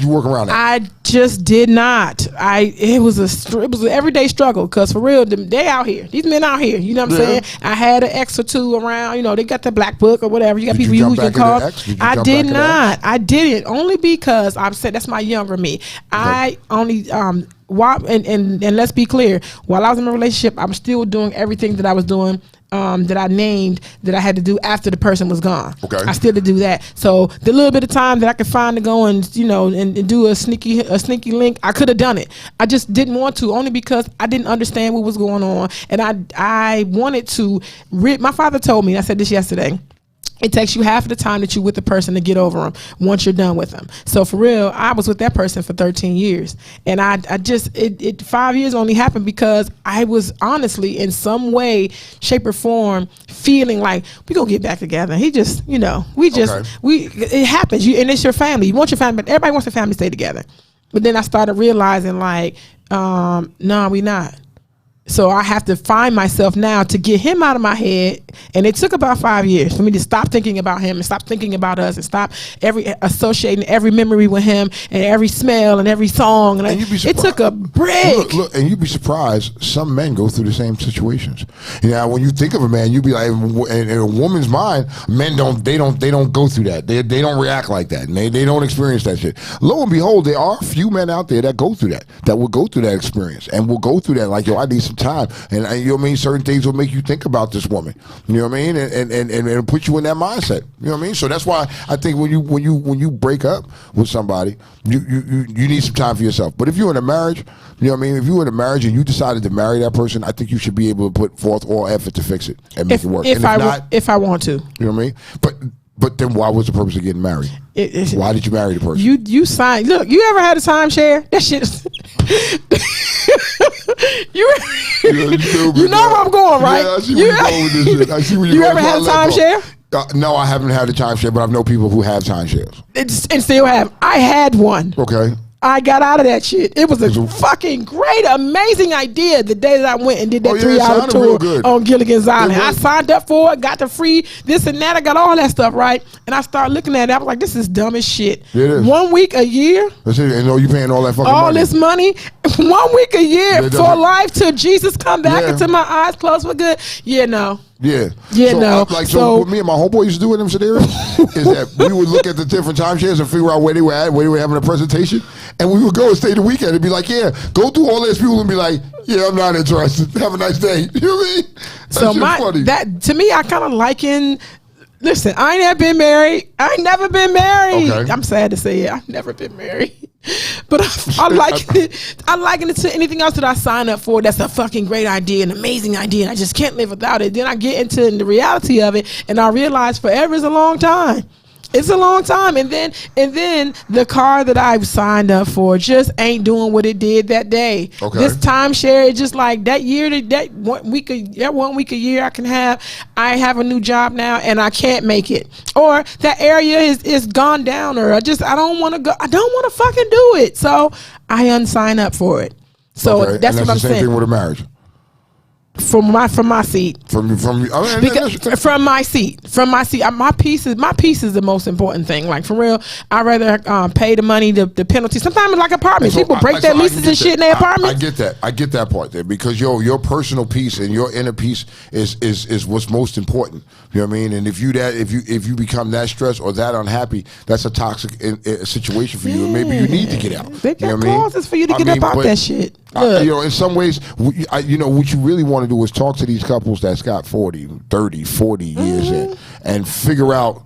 you work around that? I just did not. It was an everyday struggle, because for real, they out here. These men out here. You know what I'm saying? I had an ex or two around. You know, they got the black book or whatever. You got people you can call. I did not. I didn't, only because I'm saying that's my younger me. I only and let's be clear, while I was in a relationship, I'm still doing everything that I was doing that I named that I had to do after the person was gone. Okay. I still had to do that. So the little bit of time that I could find to go and and do a sneaky link, I could have done it. I just didn't want to, only because I didn't understand what was going on, and I wanted to. My father told me, I said this yesterday, it takes you half of the time that you're with the person to get over them once you're done with them. So for real, I was with that person for 13 years. And I just 5 years only happened because I was honestly in some way, shape or form feeling like we gonna get back together. He just, it happens. And it's your family. You want your family, but everybody wants their family to stay together. But then I started realizing like, no, we not. So I have to find myself now to get him out of my head. And it took about 5 years for me to stop thinking about him and stop thinking about us and stop associating every memory with him and every smell and every song. And it took a break. Look, and you'd be surprised. Some men go through the same situations. When you think of a man, you'd be like, in a woman's mind, men don't go through that. They don't react like that. And they don't experience that shit. Lo and behold, there are a few men out there that go through that will go through that experience and will go through that like, I need some time, and certain things will make you think about this woman, and put you in that mindset, so that's why I think when you break up with somebody, you need some time for yourself. But if you're in a marriage, if you're in a marriage and you decided to marry that person, I think you should be able to put forth all effort to fix it and make it work. If I want to, But then why was the purpose of getting married? Why did you marry the person? You signed. Look, you ever had a timeshare? That shit. You know where I'm going, right? Yeah, I see where you're going with this shit. I see where you're you going. ever had a timeshare? No, I haven't had a timeshare, but I know people who have timeshares. And still have. I had one. Okay. I got out of that shit. It was a fucking great, amazing idea the day that I went and did that 3-hour tour on Gilligan's Island. I signed up for it, got the free this and that. I got all that stuff, right? And I started looking at it. I was like, this is dumb as shit. It is. 1 week a year. That's it. And you paying all that fucking all money. This money. 1 week a year for life till Jesus come back until my eyes closed for good. Yeah, no. Yeah. So what me and my homeboy used to do in them scenarios is that we would look at the different timeshares and figure out where they were at, where they were having a presentation, and we would go and stay the weekend and be like, yeah, go through all these people and be like, yeah, I'm not interested. Have a nice day. You know what I mean? So that to me, I kind of liken. Listen, I ain't never been married. I ain't never been married. Okay. I'm sad to say it. I've never been married. But I liken it to anything else that I sign up for. That's a fucking great idea, an amazing idea, and I just can't live without it. Then I get into the reality of it, and I realize forever is a long time. It's a long time, and then the car that I signed up for just ain't doing what it did that day. Okay. This timeshare is just like that year, that 1 week a year I have a new job now, and I can't make it, or that area is gone down, or I don't want to go. I don't want to fucking do it, so I unsign up for it. So that's what I'm saying. That's the same thing with a marriage. From my seat. From my seat. My peace is the most important thing. Like for real, I'd rather pay the money, the penalty. Sometimes it's like apartments. People break their leases and shit in their apartments. I get that part there, because your personal peace and your inner peace is what's most important. You know what I mean? And if you become that stressed or that unhappy, that's a toxic situation for you, and maybe you need to get out. They got causes for you to get up out that shit. In some ways, what you really want to do is talk to these couples that's got 40, 30, 40 years in, and figure out,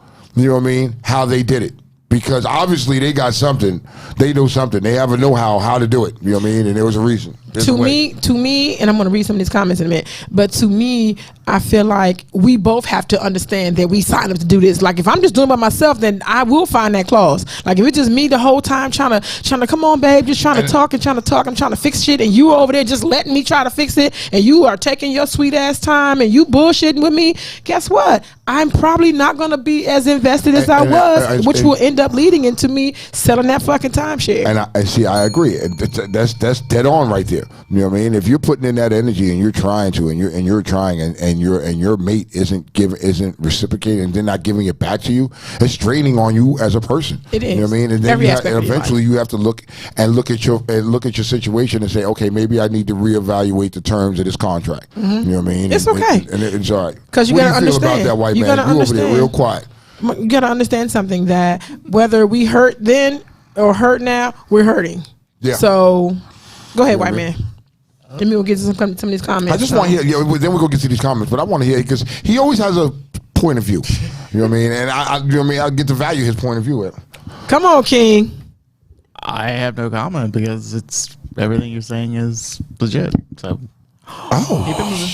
how they did it. Because obviously they got something, they know something, they have a know-how how to do it. You know what I mean? And there was a reason. To me, and I'm going to read some of these comments in a minute, but to me, I feel like we both have to understand that we signed up to do this. Like if I'm just doing it by myself, then I will find that clause. Like if it's just me the whole time trying to come on, babe, just trying to talk, I'm trying to fix shit, and you over there just letting me try to fix it, and you are taking your sweet ass time and you bullshitting with me, guess what? I'm probably not going to be as invested as I was, which will end up leading into me selling that fucking timeshare. And I agree. That's dead on right there. You know what I mean? If you're putting in that energy and you're trying to, and you're trying, and your mate isn't reciprocating, and they're not giving it back to you, it's draining on you as a person. It is. You know what I mean? And then eventually you have to look at your situation and say, okay, maybe I need to reevaluate the terms of this contract. Mm-hmm. You know what I mean? It's okay. And it's all right. Because you gotta understand. What do you feel about that, white man? You over there real quiet. You gotta understand something, that whether we hurt then or hurt now, we're hurting. Yeah. So Go ahead, white man. Then we'll get to some of these comments. I just want to hear. Then we'll go get to these comments, but I want to hear because he always has a point of view. You know what I mean? And I you know what I mean? I get to value his point of view. Come on, King. I have no comment because it's everything you're saying is legit. So, keep it moving.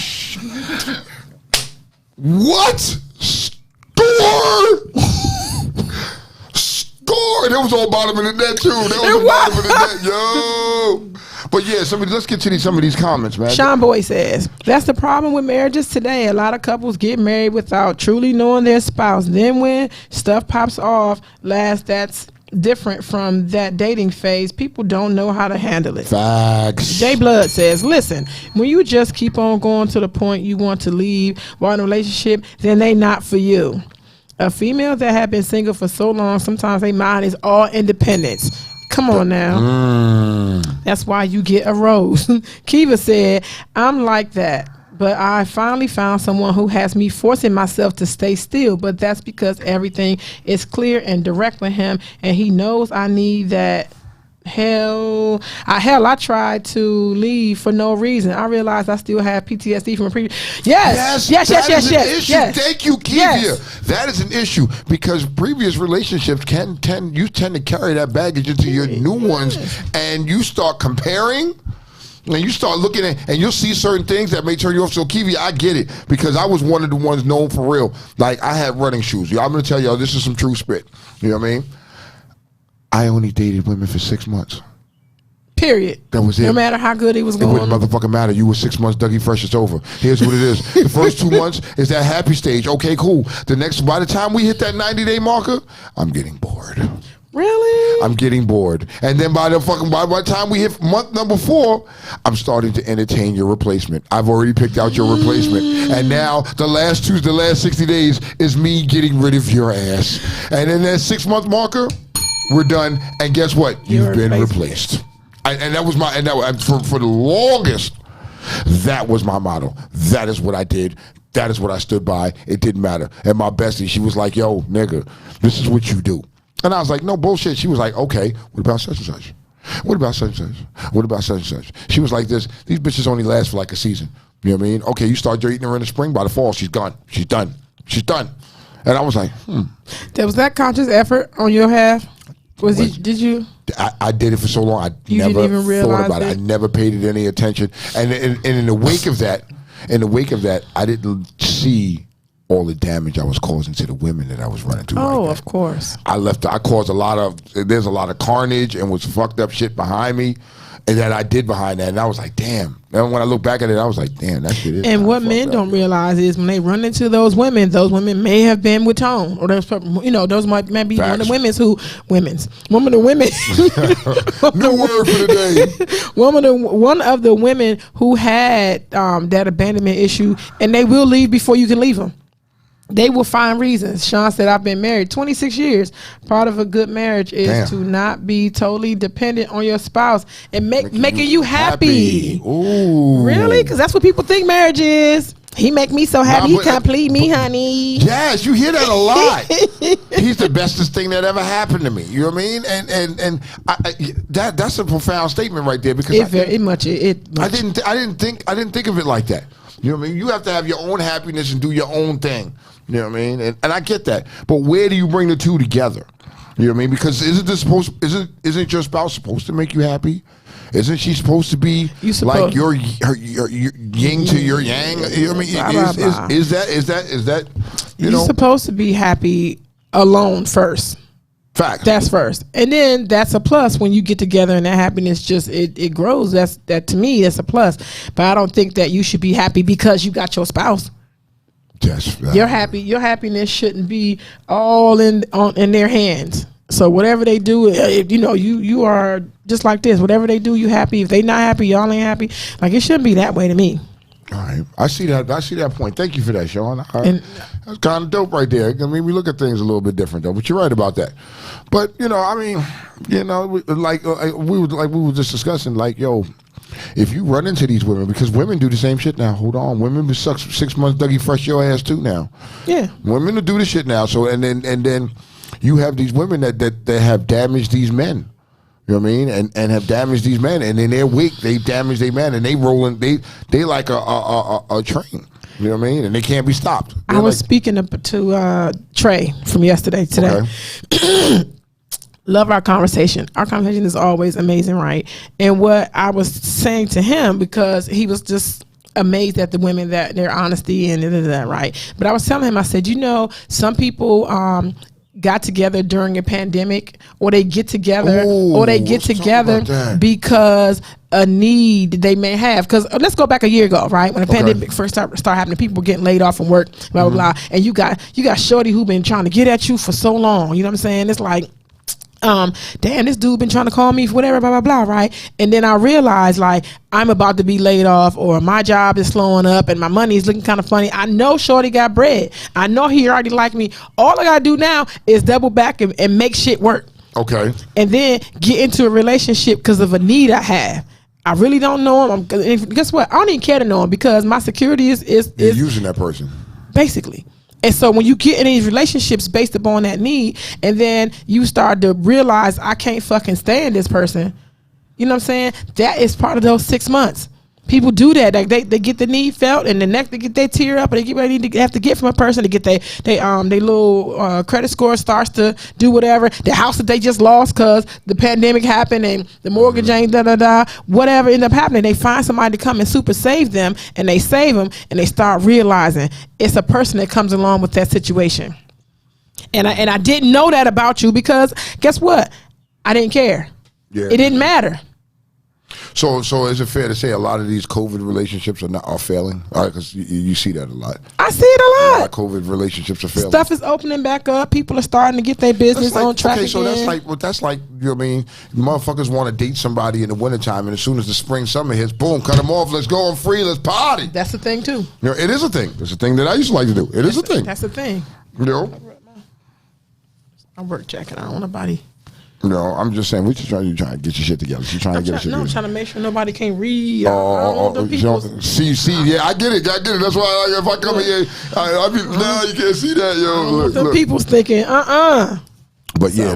What? Score! That was all bottom of the net too. That was the bottom of the net, yo. But yeah, let's get to some of these comments, man. Sean Boy says, that's the problem with marriages today. A lot of couples get married without truly knowing their spouse. Then when stuff pops off, that's different from that dating phase. People don't know how to handle it. Facts. Jay Blood says, listen, when you just keep on going to the point you want to leave while in a relationship, then they not for you. A female that have been single for so long, sometimes their mind is all independence. Come on now. That's why you get a rose. Kiva said, I'm like that, but I finally found someone who has me forcing myself to stay still, but that's because everything is clear and direct with him, and he knows I need that. I tried to leave for no reason. I realized I still have PTSD from a previous. Yes. Thank you, Kivia. Yes. That is an issue because previous relationships tend to carry that baggage into your new ones, and you start comparing. And you start looking at, and you'll see certain things that may turn you off. So, Kiwi, I get it because I was one of the ones known for real. Like, I had running shoes. I'm going to tell y'all, this is some true spit. You know what I mean? I only dated women for 6 months. Period. That was it. No matter how good it was going. It wouldn't motherfucking matter. You were 6 months, Dougie Fresh, it's over. Here's what it is. The first 2 months is that happy stage. Okay, cool. By the time we hit that 90-day marker, I'm getting bored. Really? I'm getting bored. And then by the time we hit month number 4, I'm starting to entertain your replacement. I've already picked out your replacement. And now the last 60 days is me getting rid of your ass. And then that 6 month marker, we're done. And guess what? You've been replaced. And that was for the longest, that was my motto. That is what I did. That is what I stood by. It didn't matter. And my bestie, she was like, yo, nigga, this is what you do. And I was like, no bullshit. She was like, okay, what about such and such? What about such and such? What about such and such? She was like this. These bitches only last for like a season. You know what I mean? Okay, you start dating her in the spring. By the fall, she's gone. She's done. She's done. And I was like, There was that conscious effort on your half? Did you? I did it for so long. I never didn't even thought about realize it. I never paid it any attention. And in the wake of that, I didn't see all the damage I was causing to the women that I was running to. Oh, right of course. I caused there's a lot of carnage and was fucked up shit behind me, and that I did behind that. And I was like, damn. And when I look back at it, I was like, damn, that shit is. And what men don't realize is when they run into those women may have been with Tone, or those might be one of the women. New word for the day. One of the women who had that abandonment issue, and they will leave before you can leave them. They will find reasons. Sean said, I've been married 26 years. Part of a good marriage is to not be totally dependent on your spouse and making you happy. Ooh. Really? Because that's what people think marriage is. He make me so happy, he complete me, honey. Yes, you hear that a lot. He's the bestest thing that ever happened to me. You know what I mean? And that's a profound statement right there because I didn't think of it like that. You know what I mean? You have to have your own happiness and do your own thing. You know what I mean? And I get that. But where do you bring the two together? You know what I mean? Because isn't your spouse supposed to make you happy? Isn't she supposed to be like your yin to your yang? You know what I mean? Is that You're supposed to be happy alone first. Fact. That's first. And then that's a plus when you get together and that happiness just it grows. That to me that's a plus. But I don't think that you should be happy because you got your spouse. Yes. Your happiness shouldn't be all in their hands. So whatever they do, you are just like this. Whatever they do, you happy. If they not happy, y'all ain't happy. Like it shouldn't be that way to me. All right, I see that point. Thank you for that, Sean. That's kind of dope right there. I mean, we look at things a little bit different though, but you're right about that. But we were just discussing, like, yo, if you run into these women, because women do the same shit now. Hold on, women be suck 6 months, Dougie Fresh your ass too now. Yeah, women will do this shit now. So and then you have these women that have damaged these men. You know what I mean? And have damaged these men. And in their wake, they damage their men, and they rolling. They like a train. You know what I mean? And they can't be stopped. I was speaking to Trey from yesterday today. Okay. Love our conversation. Our conversation is always amazing, right? And what I was saying to him, because he was just amazed at the women, that their honesty and that, right? But I was telling him, I said, some people got together during a pandemic, or they get together, because a need they may have. Because let's go back a year ago, right, when the pandemic first started happening, people were getting laid off from work, blah blah blah, and you got shorty who been trying to get at you for so long. You know what I'm saying? It's like, damn, this dude been trying to call me for whatever, blah, blah, blah, right? And then I realized, like, I'm about to be laid off, or my job is slowing up and my money is looking kind of funny. I know shorty got bread. I know he already liked me. All I gotta do now is double back and make shit work. Okay. And then get into a relationship because of a need I have. I really don't know him. Guess what? I don't even care to know him, because my security is You're using that person. Basically. And so when you get in these relationships based upon that need, and then you start to realize, I can't fucking stand this person, you know what I'm saying? That is part of those 6 months. People do that. Like they get the need felt, and the next they get their tear up, and they get what they need to have to get from a person to get they little credit score starts to do whatever. The house that they just lost because the pandemic happened and the mortgage ain't whatever ended up happening. They find somebody to come and super save them, and they save them, and they start realizing it's a person that comes along with that situation. And I didn't know that about you, because guess what? I didn't care. Yeah. It didn't matter. So is it fair to say a lot of these COVID relationships are failing? All right, because you see that a lot. I see it a lot. COVID relationships are failing. Stuff is opening back up. People are starting to get their business on track again. So that's like, you know what I mean? Motherfuckers want to date somebody in the wintertime, and as soon as the spring, summer hits, boom, cut them off. Let's go. I'm free. Let's party. That's the thing, too. You know, it is a thing. It's a thing that I used to like to do. It is a thing. That's the thing. You know? I work checking. I don't want nobody. No, I'm just saying, we're just trying to get your shit together. She's trying to get your shit together. I'm trying to make sure nobody can read. See, yeah, I get it. That's why, like, if I come here, I be, no, you can't see that, yo. Look. People's thinking, But yeah,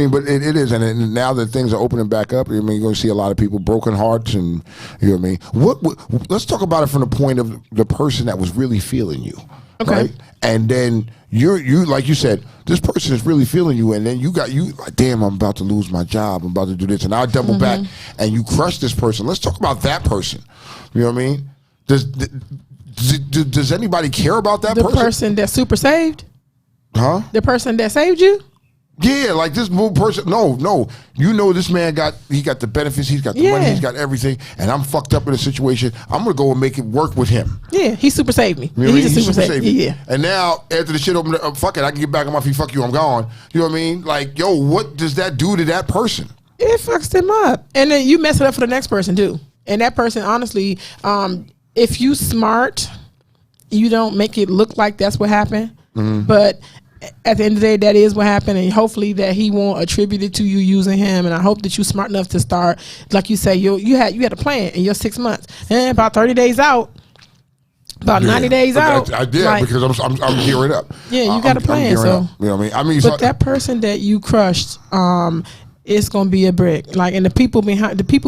but it is. And now that things are opening back up, I mean, you're going to see a lot of people, broken hearts, and you know what I mean? Let's talk about it from the point of the person that was really feeling you. Okay. Right? And then you like you said, this person is really feeling you, and then you like, damn, I'm about to lose my job, I'm about to do this, and I double back, and you crush this person. Let's talk about that person. You know what I mean? Does anybody care about that person? The person that's super saved? Huh? The person that saved you? Yeah, like this person. No. You know this man got the benefits. He's got the money. He's got everything. And I'm fucked up in a situation. I'm going to go and make it work with him. Yeah, he super saved me. You know he's a super saved me. Yeah. And now, after the shit opened up, fuck it, I can get back on my feet. Fuck you, I'm gone. You know what I mean? Like, yo, what does that do to that person? It fucks them up. And then you mess it up for the next person, too. And that person, honestly, if you smart, you don't make it look like that's what happened. But at the end of the day, that is what happened, and hopefully that he won't attribute it to you using him. And I hope that you're smart enough to start, like you say, you had a plan in your 6 months, and about 30 days out, about 90 days out. Because I'm gearing up. Yeah, you got a plan. So you know what I mean? But that person that you crushed, it's gonna be a brick. Like, and the people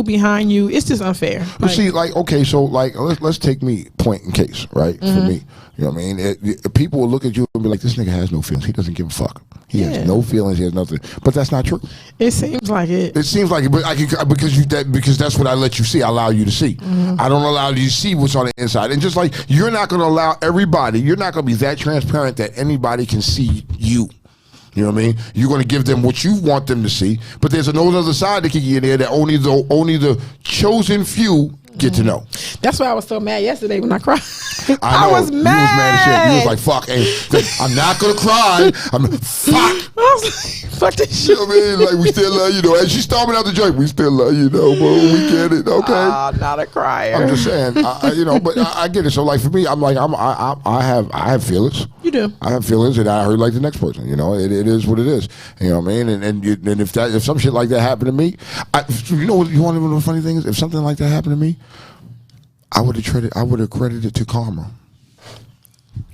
behind you, it's just unfair. But see, like, okay, so like, let's take me point in case, right? For me. You know what I mean? People will look at you and be like, this nigga has no feelings. He doesn't give a fuck. He has no feelings. He has nothing. But that's not true. It seems like it. It seems like it, but because that's what I let you see. I allow you to see. I don't allow you to see what's on the inside. And just like you're not going to allow everybody, you're not going to be that transparent that anybody can see you. You know what I mean? You're going to give them what you want them to see. But there's another side that can get in there that only the chosen few get to know. That's why I was so mad yesterday when I cried. I was mad. You was mad as shit. You was like, fuck, hey, I'm not going to cry. Fuck. I was like, fuck this shit. You know what I mean? Like, we still love you, though. And she's storming out the joint. We still love you, though, bro. We get it, okay? Not a crier. I'm just saying, but I get it. So, like, for me, I'm like, I have feelings. You do. I have feelings, and I heard like the next person. You know, it is what it is. You know what I mean? And if some shit like that happened to me, you know what? You want to know the funny thing is? If something like that happened to me, I would have credited it to karma.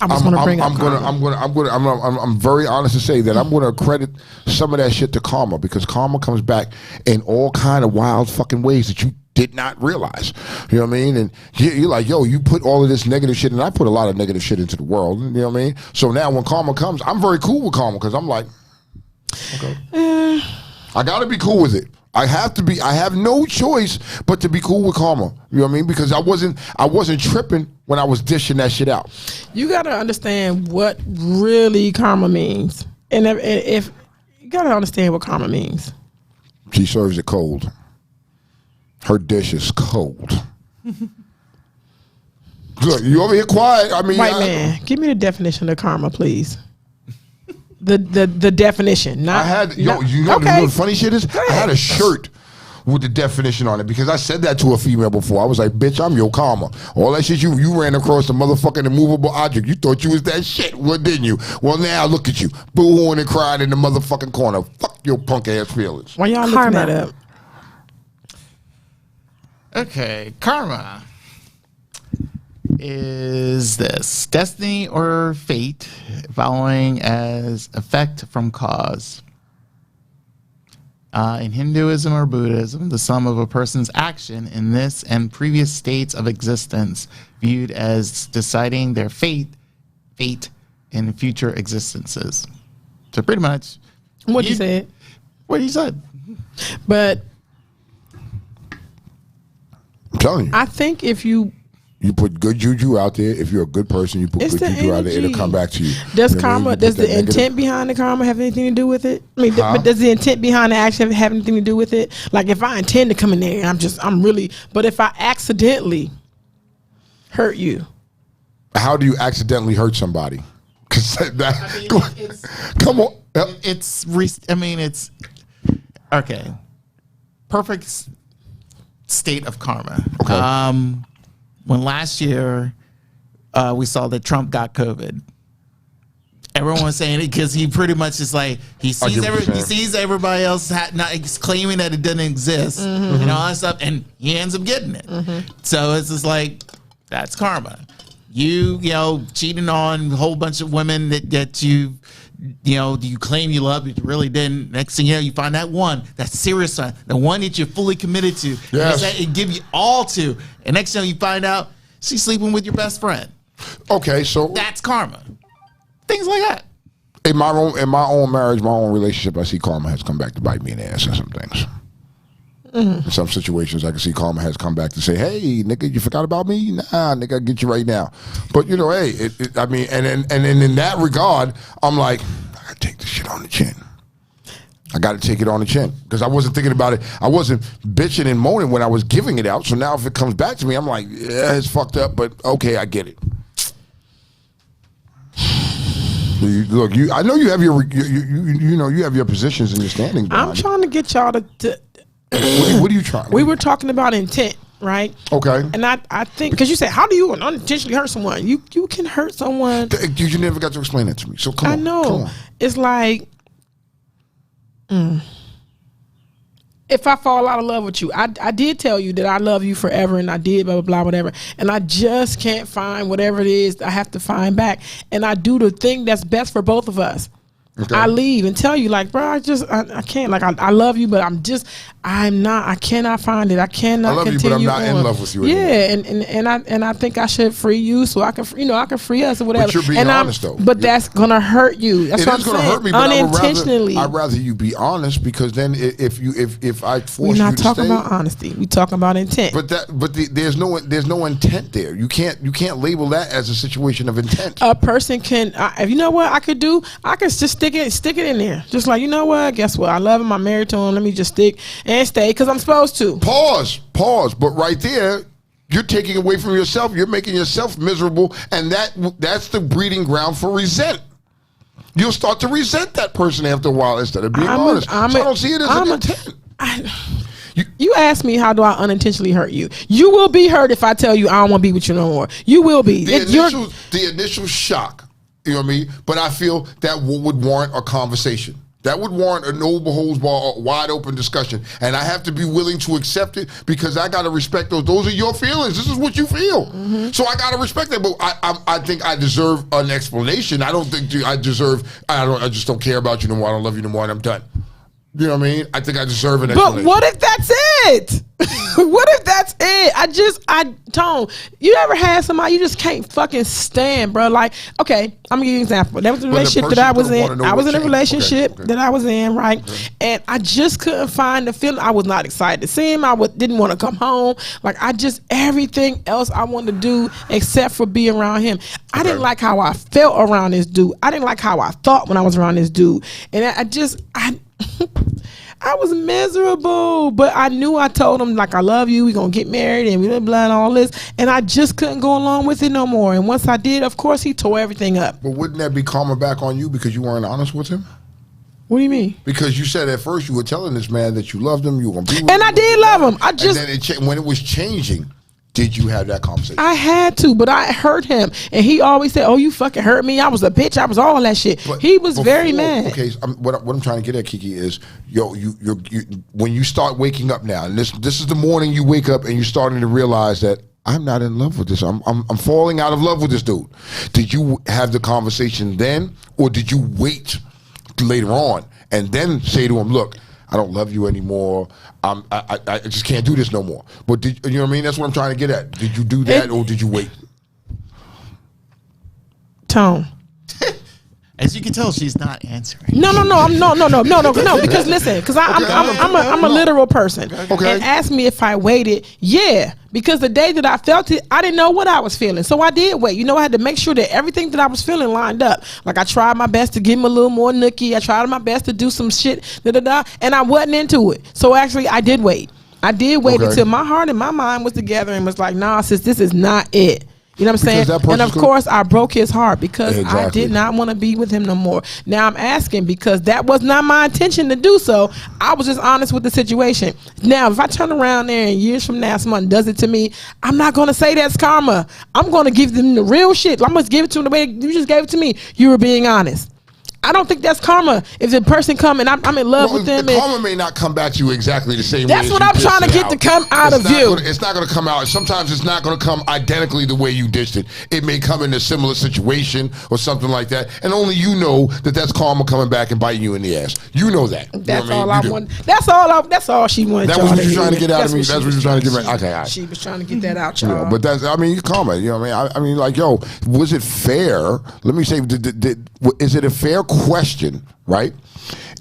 I was going to bring up karma. I'm very honest to say that I'm going to credit some of that shit to karma, because karma comes back in all kind of wild fucking ways that you did not realize. You know what I mean? And you're like, yo, you put all of this negative shit, and I put a lot of negative shit into the world. You know what I mean? So now when karma comes, I'm very cool with karma, because I'm like, okay, I got to be cool with it. I have to be. I have no choice but to be cool with karma. You know what I mean? Because I wasn't tripping when I was dishing that shit out. You got to understand what really karma means, and if you got to understand what karma means. She serves it cold. Her dish is cold. Look, you over here quiet. I mean, white man, give me the definition of karma, please. The definition. Not, I had okay. You know the funny shit is, I had a shirt with the definition on it, because I said that to a female before. I was like, bitch, I'm your karma. All that shit you ran across the motherfucking immovable object. You thought you was that shit, well, didn't you? Well, now look at you, boo-hooing and crying in the motherfucking corner. Fuck your punk ass feelings. Why y'all looking that up? Okay, karma is this: destiny or fate following as effect from cause. In Hinduism or Buddhism, the sum of a person's action in this and previous states of existence, viewed as deciding their fate in future existences. So pretty much, what you said. What you said. But I'm telling you, I think if you put good juju out there, if you're a good person, you put good juju out there, it'll come back to you. Does you know karma, I mean? does the intent behind the karma have anything to do with it? I mean, but does the intent behind the action have anything to do with it? Like, if I intend to come in there and but if I accidentally hurt you. How do you accidentally hurt somebody? Come on. It's okay. Perfect state of karma. Okay. When last year we saw that Trump got COVID, everyone was saying it because he pretty much is like he sees everybody else he's claiming that it doesn't exist and all that stuff, and he ends up getting it. So it's just like, that's karma. You cheating on a whole bunch of women that you claim you love, but you really didn't. Next thing you know, you find that one, that serious one, the one that you're fully committed to. Yes. And give you all to. And next thing you find out, she's sleeping with your best friend. Okay, so that's karma. Things like that. In my own marriage, my own relationship, I see karma has come back to bite me in the ass in some things. In some situations, I can see karma has come back to say, "Hey, nigga, you forgot about me? Nah, nigga, I'll get you right now." But hey, and in that regard, I'm like, I gotta take this shit on the chin. I got to take it on the chin, because I wasn't thinking about it. I wasn't bitching and moaning when I was giving it out. So now, if it comes back to me, I'm like, yeah, it's fucked up, but okay, I get it. Look, I know you have you have your positions and your standings. I'm trying to get y'all to what are you trying? We were talking about intent, right? Okay. And I think, because you said, how do you unintentionally hurt someone? You can hurt someone. You never got to explain that to me. So come on. I know. Come on. It's like, if I fall out of love with you, I did tell you that I love you forever, and I did blah, blah, blah, whatever. And I just can't find whatever it is I have to find back. And I do the thing that's best for both of us. Okay. I leave and tell you, like, bro, I can't, like, I love you, but I cannot find it. I cannot. I love continue you, but I'm not in love with you anymore. Yeah, and I think I should free you so I can, I can free us or whatever. But you're being honest, though. But that's gonna hurt you. That's what I'm saying. It is gonna hurt me, but unintentionally. I'd rather you be honest, because then if I force you to stay. We're not talking about honesty. We talking about intent. There's no intent there. You can't label that as a situation of intent. A person can. You know what I could do? I could just stick it in there. Just like, you know what? Guess what? I love him. I'm married to him. Let me just stick and stay, because I'm supposed to. Pause. But right there, you're taking away from yourself. You're making yourself miserable, and that's the breeding ground for resent. You'll start to resent that person after a while instead of being honest. I don't see it as an intent. You asked me, how do I unintentionally hurt you? You will be hurt if I tell you I don't want to be with you no more. You will be. The initial shock. You know what I mean? But I feel that would warrant a conversation. That would warrant a no holds bar, wide open discussion, and I have to be willing to accept it because I got to respect those. Those are your feelings. This is what you feel, so I got to respect that. But I think I deserve an explanation. I don't think I deserve. I just don't care about you no more. I don't love you no more, and I'm done. You know what I mean? I think I deserve an explanation. But what if that's it? What if that's it? Tone, you ever had somebody you just can't fucking stand, bro? Like, okay, I'm gonna give you an example. That was a relationship that I was in. I was in a relationship that I was in, right? Okay. And I just couldn't find the feeling. I was not excited to see him. I didn't want to come home. Like, everything else I wanted to do except for be around him. I didn't like how I felt around this dude. I didn't like how I thought when I was around this dude. And I was miserable, but I knew I told him, like, I love you, we're going to get married, and blah, blah, and all this, and I just couldn't go along with it no more. And once I did, of course, he tore everything up. But wouldn't that be karma back on you because you weren't honest with him? What do you mean? Because you said at first you were telling this man that you loved him, you were going to be with him. And I did love him. And then when it was changing, did you have that conversation? I had to, but I hurt him. And he always said, oh, you fucking hurt me. I was a bitch. I was all that shit. But he was very mad. Okay, so what I'm trying to get at, Kiki, is, you when you start waking up now, and this is the morning you wake up and you're starting to realize that I'm not in love with this. I'm falling out of love with this dude. Did you have the conversation then, or did you wait later on and then say to him, look, I don't love you anymore. I just can't do this no more. But you know what I mean? That's what I'm trying to get at. Did you do that, or did you wait? Tone. As you can tell, she's not answering. No. Because listen, because I'm a literal person. Okay. And ask me if I waited. Yeah, because the day that I felt it, I didn't know what I was feeling, so I did wait. You know, I had to make sure that everything that I was feeling lined up. Like, I tried my best to give him a little more nookie. I tried my best to do some shit, and I wasn't into it. So actually, I did wait. I did wait until my heart and my mind was together and was like, nah, sis, this is not it. You know what I'm saying? And of course, I broke his heart because I did not want to be with him no more. Now I'm asking because that was not my intention to do so. I was just honest with the situation. Now, if I turn around there and years from now someone does it to me, I'm not going to say that's karma. I'm going to give them the real shit. I'm going to give it to them the way you just gave it to me. You were being honest. I don't think that's karma. If the person come and I'm in love with them, the karma may not come back to you exactly the same way. That's what I'm trying to get to come out of you. It's not going to come out. Sometimes it's not going to come identically the way you dished it. It may come in a similar situation or something like that, and only you know that that's karma coming back and biting you in the ass. You know that. That's all I want. That's all she wanted. That was what you trying to get out of me. That's what you trying to get. Okay, all right. She was trying to get that out, y'all. But that's. I mean, karma. You know what I mean? I mean, like, yo, was it fair? Let me say, is it a fair question? Right?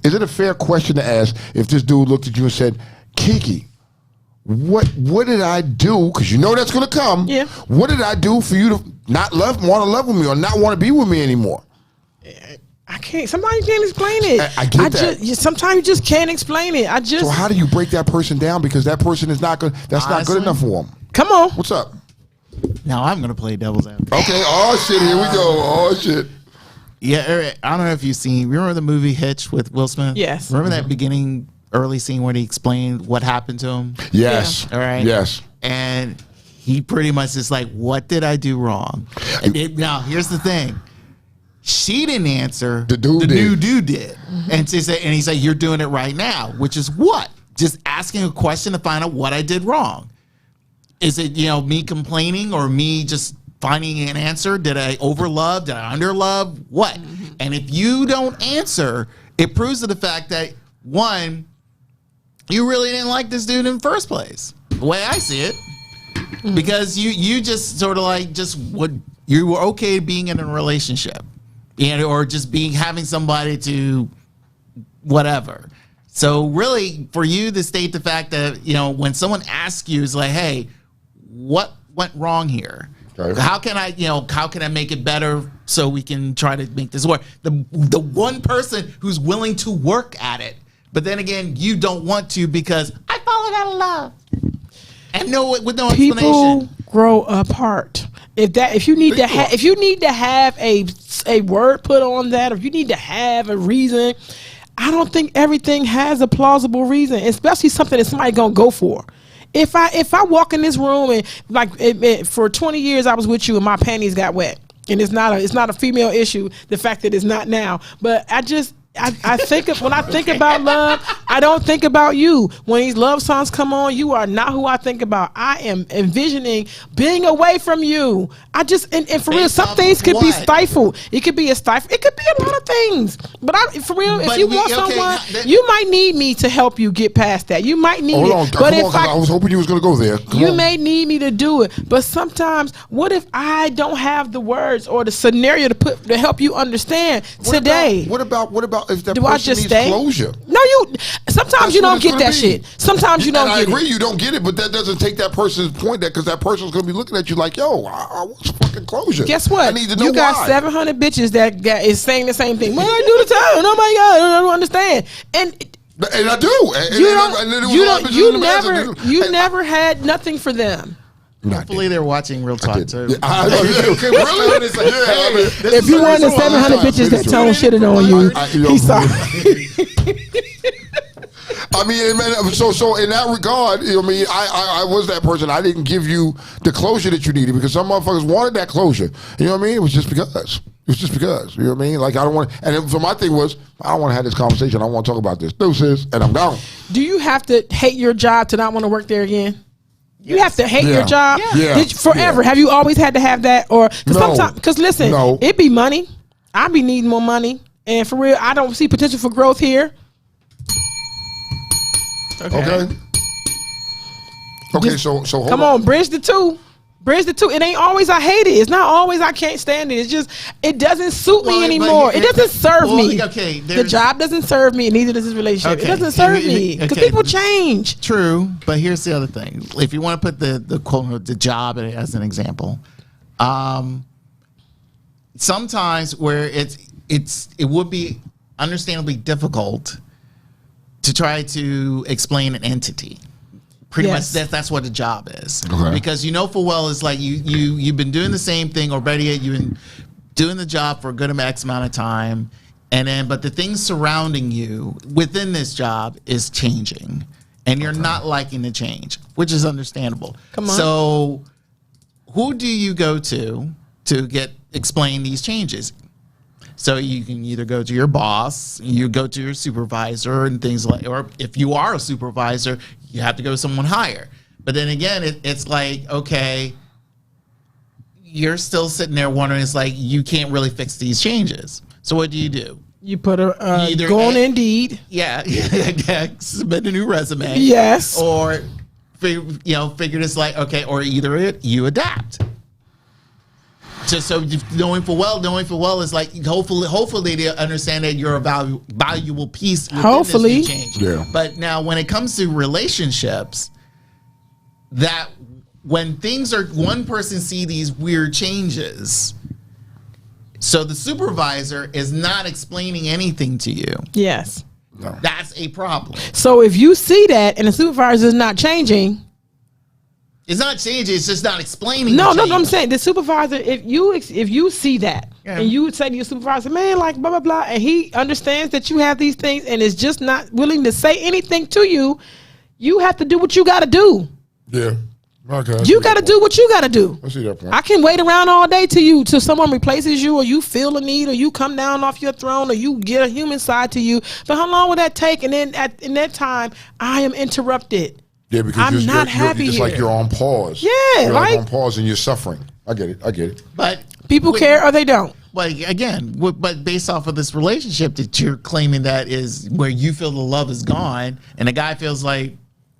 Is it a fair question to ask if this dude looked at you and said, Kiki, what did I do? Because you know that's going to come. Yeah. What did I do for you to not want to love with me or not want to be with me anymore? I can't. Sometimes you can't explain it. I get that. Sometimes you just can't explain it. So how do you break that person down? Because that person is not good. That's not good enough for him. Come on. What's up? Now I'm going to play devil's advocate. Okay. Oh, shit. Here we go. Oh, shit. Yeah, I don't know if you've seen. Remember the movie Hitch with Will Smith? Yes. Remember that beginning, early scene where he explained what happened to him? Yes. Yeah. All right. Yes. And he pretty much is like, "What did I do wrong?" And now here's the thing: she didn't answer. The new dude did, and she said, and he said, "You're doing it right now," which is what? Just asking a question to find out what I did wrong. Is it me complaining or me just finding an answer? Did I overlove? Did I underlove? What? And if you don't answer, it proves to the fact that, one, you really didn't like this dude in the first place. The way I see it. Because you just sort of like you were okay being in a relationship. Or just having somebody to whatever. So really, for you to state the fact that, when someone asks you, it's like, hey, what went wrong here? Okay. How can I make it better so we can try to make this work? The one person who's willing to work at it, but then again, you don't want to because I fallen out of love. And with no explanation. People grow apart. If you need to have a word put on that, or if you need to have a reason, I don't think everything has a plausible reason, especially something that somebody gonna go for. If I walk in this room and for 20 years I was with you and my panties got wet, and it's not a female issue, the fact that it's not now, but I think when I think about love, I don't think about you. When these love songs come on, you are not who I think about. I am envisioning being away from you. I just and for real, some things could be stifled. It could be a stifle. It could be a lot of things. But for real, if you want someone, you might need me to help you get past that. You might need it. But if I was hoping you was gonna go there. You may need me to do it. But sometimes, what if I don't have the words or the scenario to help you understand today? What about if that do person I just needs stay? Closure? No, sometimes you don't get that shit. Sometimes you don't get it. I agree, you don't get it, but that doesn't take that person's point because that person's gonna be looking at you like, yo, I want fucking closure. Guess what? I need to know you got why. 700 bitches that is saying the same thing. Well, I do the time. Oh my God, I don't understand. And I do. You never had nothing for them. Hopefully they're watching Real Talk too. Really? If you want the 700 bitches that tone shitted on you, he's sorry. I mean, so in that regard, I mean, I was that person. I didn't give you the closure that you needed because some motherfuckers wanted that closure. You know what I mean? It was just because. You know what I mean? Like, I don't want, and so my thing was, I don't want to have this conversation. I don't want to talk about this. Deuces, and I'm gone. Do you have to hate your job to not want to work there again? You have to hate your job forever. Have you always had to have that? Or because listen, it be money. I be needing more money, and for real, I don't see potential for growth here. Okay. So hold come on, bridge the two. It ain't always I hate it. It's not always I can't stand it. It's just it doesn't suit me anymore. It doesn't serve me. Okay, the job doesn't serve me. Neither does this relationship. It doesn't serve me because people change. True, but here's the other thing. If you want to put the quote the job as an example, sometimes where it would be understandably difficult to try to explain an entity. Pretty much that's what the job is. Okay. Because you know full well it's like you've been doing the same thing, or better yet, you've been doing the job for a good X amount of time, but the things surrounding you within this job is changing, and you're not liking the change, which is understandable. Come on. So who do you go to explain these changes? So you can either go to your boss, you go to your supervisor and things like, or if you are a supervisor, you have to go to someone higher. But then again, it's like, okay, you're still sitting there wondering, it's like, you can't really fix these changes. So what do? You put go on Indeed. Yeah, submit a new resume. Yes. Or, figure this like, okay, or either you adapt. So knowing for well is like hopefully they understand that you're a valuable piece. Hopefully, this new change. Yeah. But now when it comes to relationships, that when things are one person see these weird changes, so the supervisor is not explaining anything to you. Yes, that's a problem. So if you see that and the supervisor is not changing. It's not changing. It's just not explaining. No, I'm saying the supervisor. If you see that and you would say to your supervisor, man, like blah blah blah, and he understands that you have these things and is just not willing to say anything to you, you have to do what you got to do. Yeah. Okay. You got to do what you got to do. I see that point. I can wait around all day till someone replaces you, or you feel a need, or you come down off your throne, or you get a human side to you. But how long will that take? And then in that time, I am interrupted. Yeah, because I'm not happy it's like you're on pause. Yeah, you're like on pause and you're suffering. I get it. But people care or they don't. Well, again, but based off of this relationship that you're claiming that is where you feel the love is gone, and the guy feels like,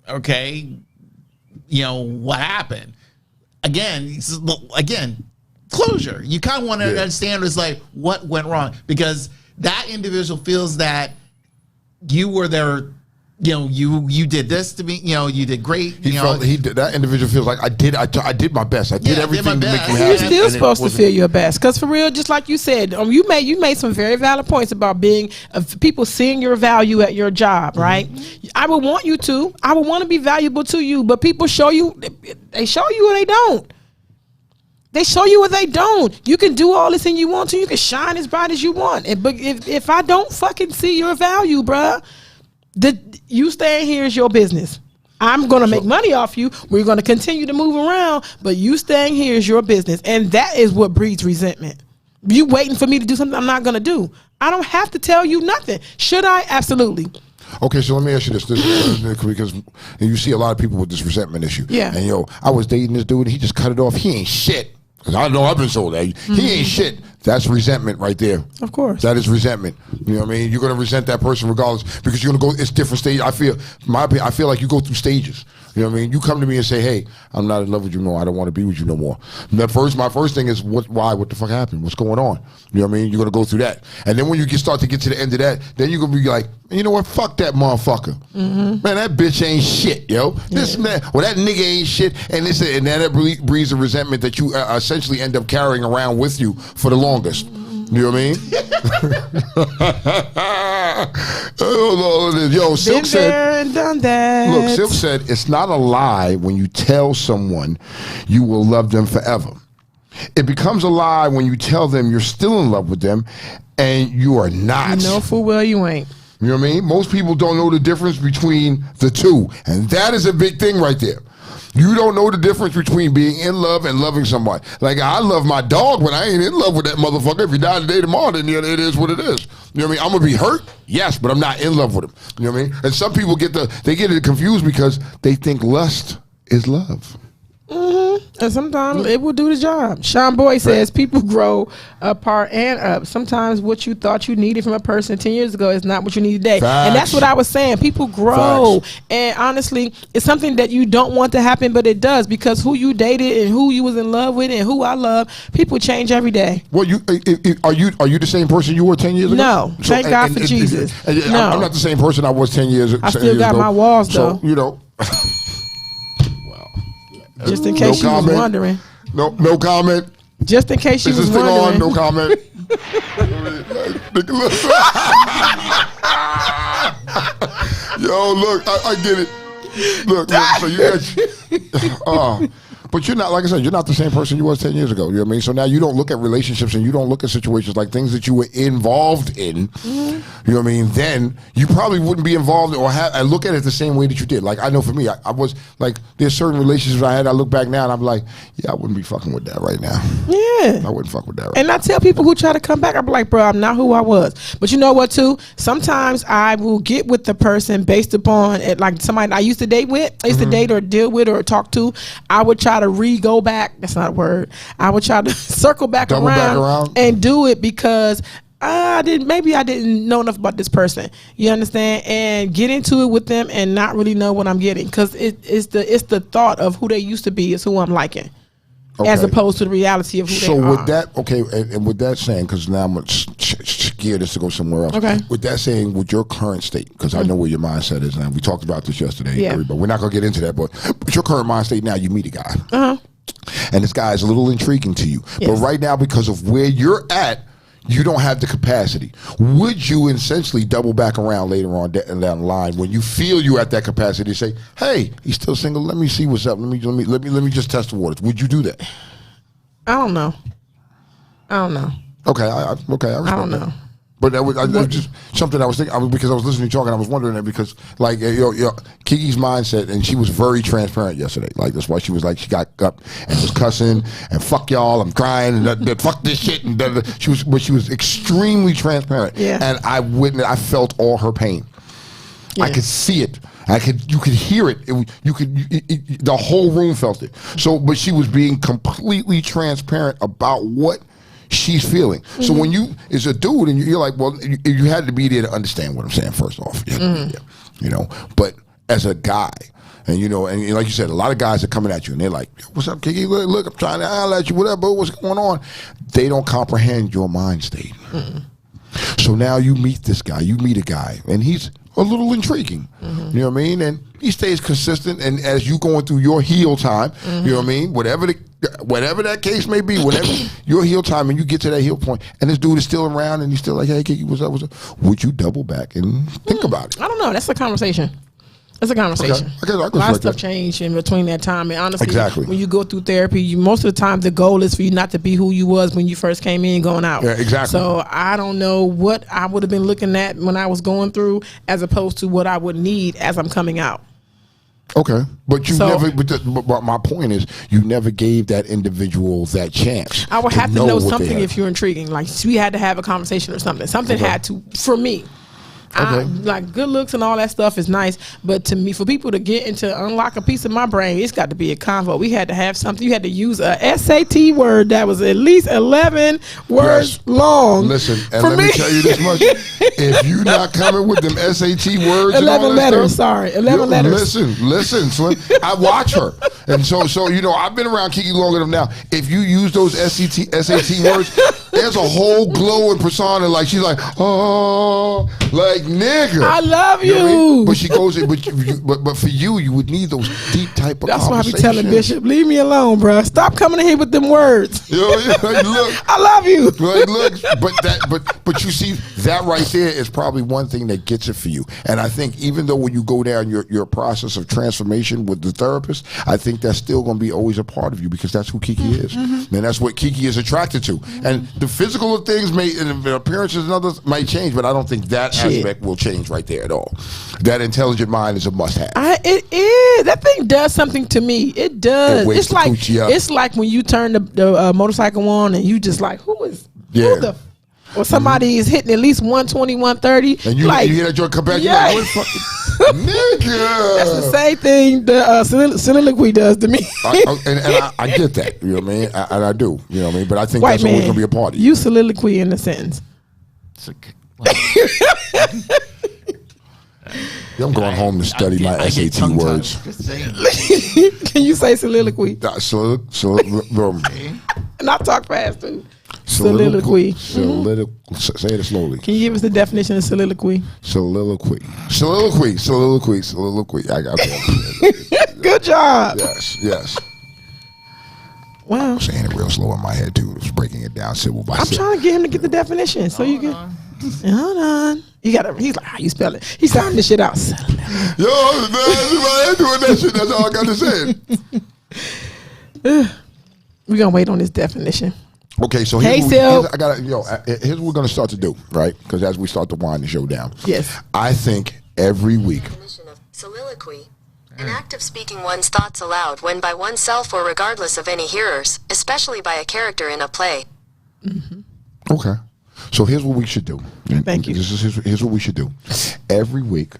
okay, what happened? Again, closure. You kind of want to understand is like what went wrong, because that individual feels that you were there. You did this to me. You did great. That individual feels like I did my best. I did everything to make you happy. You're still supposed to feel your best, because for real, just like you said, you made some very valid points about people seeing your value at your job, right? Mm-hmm. I would want you to. I would want to be valuable to you, but people show you. They show you or they don't. They show you or they don't. You can do all this and you want to. You can shine as bright as you want. But if I don't fucking see your value, bruh. You staying here is your business. I'm going to make money off you. We're going to continue to move around, but you staying here is your business. And that is what breeds resentment. You waiting for me to do something I'm not going to do. I don't have to tell you nothing. Should I? Absolutely. Okay, so let me ask you this. Because you see a lot of people with this resentment issue. Yeah. And I was dating this dude. He just cut it off. He ain't shit. Because I know I've been told that. He ain't shit. That's resentment right there. Of course. That is resentment. You know what I mean? You're going to resent that person regardless because you're going to go, it's different stages. I feel like you go through stages. You know what I mean? You come to me and say, hey, I'm not in love with you no more. I don't want to be with you no more. My first thing is, why? What the fuck happened? What's going on? You know what I mean? You're going to go through that. And then when you start to get to the end of that, then you're going to be like, you know what? Fuck that motherfucker. Man, that bitch ain't shit, yo. This man, that nigga ain't shit. And then that breeds a resentment that you essentially end up carrying around with you for the longest. You know what I mean? Yo, Silk said, done that. Look, Silk said, it's not a lie when you tell someone you will love them forever. It becomes a lie when you tell them you're still in love with them and you are not. You know full well you ain't. You know what I mean? Most people don't know the difference between the two. And that is a big thing right there. You don't know the difference between being in love and loving somebody. Like, I love my dog, but I ain't in love with that motherfucker. If he died today, tomorrow, then it is what it is. You know what I mean? I'm going to be hurt, yes, but I'm not in love with him. You know what I mean? And some people get it confused because they think lust is love. And sometimes it will do the job. Sean Boy says people grow apart and up. Sometimes what you thought you needed from a person 10 years ago is not what you need today. Facts. And that's what I was saying. People grow. Facts. And honestly, it's something that you don't want to happen, but it does, because who you dated and who you was in love with and who I love, people change every day. Well, are you the same person you were 10 years ago? No. Thank God for Jesus. No. I'm not the same person I was 10 years ago. I still got my walls, though. So, just in case you was wondering. No comment. Just in case you was wondering. No comment. Yo, look, I get it. Look, so you got. But you're not, like I said, you're not the same person you was 10 years ago. You know what I mean? So now you don't look at relationships and you don't look at situations like things that you were involved in. You know what I mean? Then you probably wouldn't be involved or look at it the same way that you did. Like, I know for me, I was like, there's certain relationships I had, I look back now and I'm like, yeah, I wouldn't be fucking with that right now. Yeah. I wouldn't fuck with that right now. And I tell people who try to come back, I'm like, bro, I'm not who I was. But you know what, too? Sometimes I will get with the person based upon it, like somebody I used to date with, I used to date or deal with or talk to. I would try to go back. That's not a word. I would try to circle back around and do it because I didn't know enough about this person. You understand? And get into it with them and not really know what I'm getting, because it's the thought of who they used to be is who I'm liking. Okay. As opposed to the reality of who they are. So with that, okay, and with that saying, because now I'm going to gear this to go somewhere else. Okay. With that saying, with your current state, because I know where your mindset is, and we talked about this yesterday, but we're not going to get into that, but with your current mind state now, you meet a guy. And this guy is a little intriguing to you. Yes. But right now, because of where you're at, you don't have the capacity. Would you essentially double back around later on down the line when you feel you're at that capacity to say, "Hey, he's still single. Let me see what's up. Let me just test the waters." Would you do that? I don't know. Okay, I respect I don't know. That. But that was just something I was thinking, because I was listening to you talking, I was wondering that because, like, Kiki's mindset, and she was very transparent yesterday. Like, that's why she was like, she got up and was cussing and fuck y'all, I'm crying, and fuck this shit, and she was extremely transparent. Yeah. And I felt all her pain. Yeah. I could see it. You could hear it. The whole room felt it. So, but she was being completely transparent about what she's feeling. So when you is a dude and you're like, well, you had to be there to understand what I'm saying first off. You know, but as a guy, and and like you said, a lot of guys are coming at you and they're like, what's up, Kiki? Look, I'm trying to holler at you, whatever, what's going on? They don't comprehend your mind state. So now you meet this guy, a guy, and he's a little intriguing. You know what I mean? And he stays consistent, and as you going through your heel time, you know what I mean? Whatever that case may be, whatever your heel time, and you get to that heel point, and this dude is still around, and he's still like, hey, Kiki, what's up? Would you double back and think about it? I don't know. That's a conversation. It's a conversation. Okay. A lot of stuff changed in between that time. And honestly, when you go through therapy, most of the time the goal is for you not to be who you was when you first came in going out. Yeah, exactly. So I don't know what I would have been looking at when I was going through as opposed to what I would need as I'm coming out. Okay, but you never. But my point is, you never gave that individual that chance. I would have to know something if you're intriguing. Like we had to have a conversation or something. Something had to for me. Like good looks and all that stuff is nice, but to me, for people to get into unlock a piece of my brain, it's got to be a convo. We had to have something. You had to use a SAT word that was at least 11 words long. Listen, and let me tell you this much: if you not coming with them SAT words, 11 letters. Sorry, 11 letters. Listen, Slim. I watch her, and so I've been around Kiki long enough now. If you use those SAT words, there's a whole glow in persona. Like she's like, oh, like. Nigga, I love you. Know what I mean? But she goes in, but for you would need those deep type of. That's why I be telling Bishop, leave me alone, bro. Stop coming in here with them words. Like, look, I love you. Like, look, but you see that right there is probably one thing that gets it for you. And I think even though when you go down your process of transformation with the therapist, I think that's still going to be always a part of you because that's who Kiki is, and that's what Kiki is attracted to. And the physical of things and the appearances and others might change, but I don't think that aspect will change right there at all. That intelligent mind is a must-have. It is. That thing does something to me. It does. It's like when you turn the motorcycle on and you just like, who the or somebody is hitting at least 120, 130. And you hear that joint come back, you're like, what the fuck? Nigga. That's the same thing the soliloquy does to me. I get that. You know what I mean? And I do. You know what I mean? But I think that's always going to be a part of you. You soliloquy in a sentence. I'm going home to study my SAT words. Can you say soliloquy? And I talk fast too. Soliloquy. Say it slowly. Can you give us the definition of soliloquy? Soliloquy. I got that. Good job. Yes. Wow. I'm saying it real slow in my head too. Just breaking it down syllable by syllable. I'm trying to get him to get the definition so you can. Hold on. He's like, how you spell it? He's sounding this shit out. Yo, man, I ain't doing that shit. That's all I got to say. We're gonna wait on this definition. Okay, so here's what we're gonna start to do, right? Because as we start to wind the show down, yes, I think every week. Definition of soliloquy: an act of speaking one's thoughts aloud when by oneself or regardless of any hearers, especially by a character in a play. Mm-hmm. Okay. So here's what we should do. Thank you. Here's what we should do. Every week,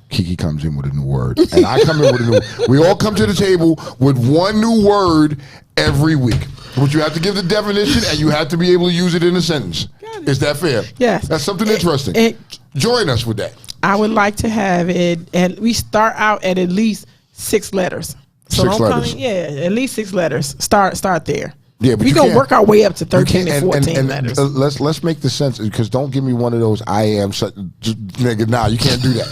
Kiki comes in with a new word, and I come in with a new. We all come to the table with one new word every week. But you have to give the definition, and you have to be able to use it in a sentence. Is that fair? Yes. That's something interesting. Join us with that. I would like to have it, and we start out at least 6 letters. So 6 letters. At least 6 letters. Start there. Yeah, but we're gonna work our way up to 13 and 14 letters. Let's make the sense, because don't give me one of those I am such nigga. Nah, you can't do that.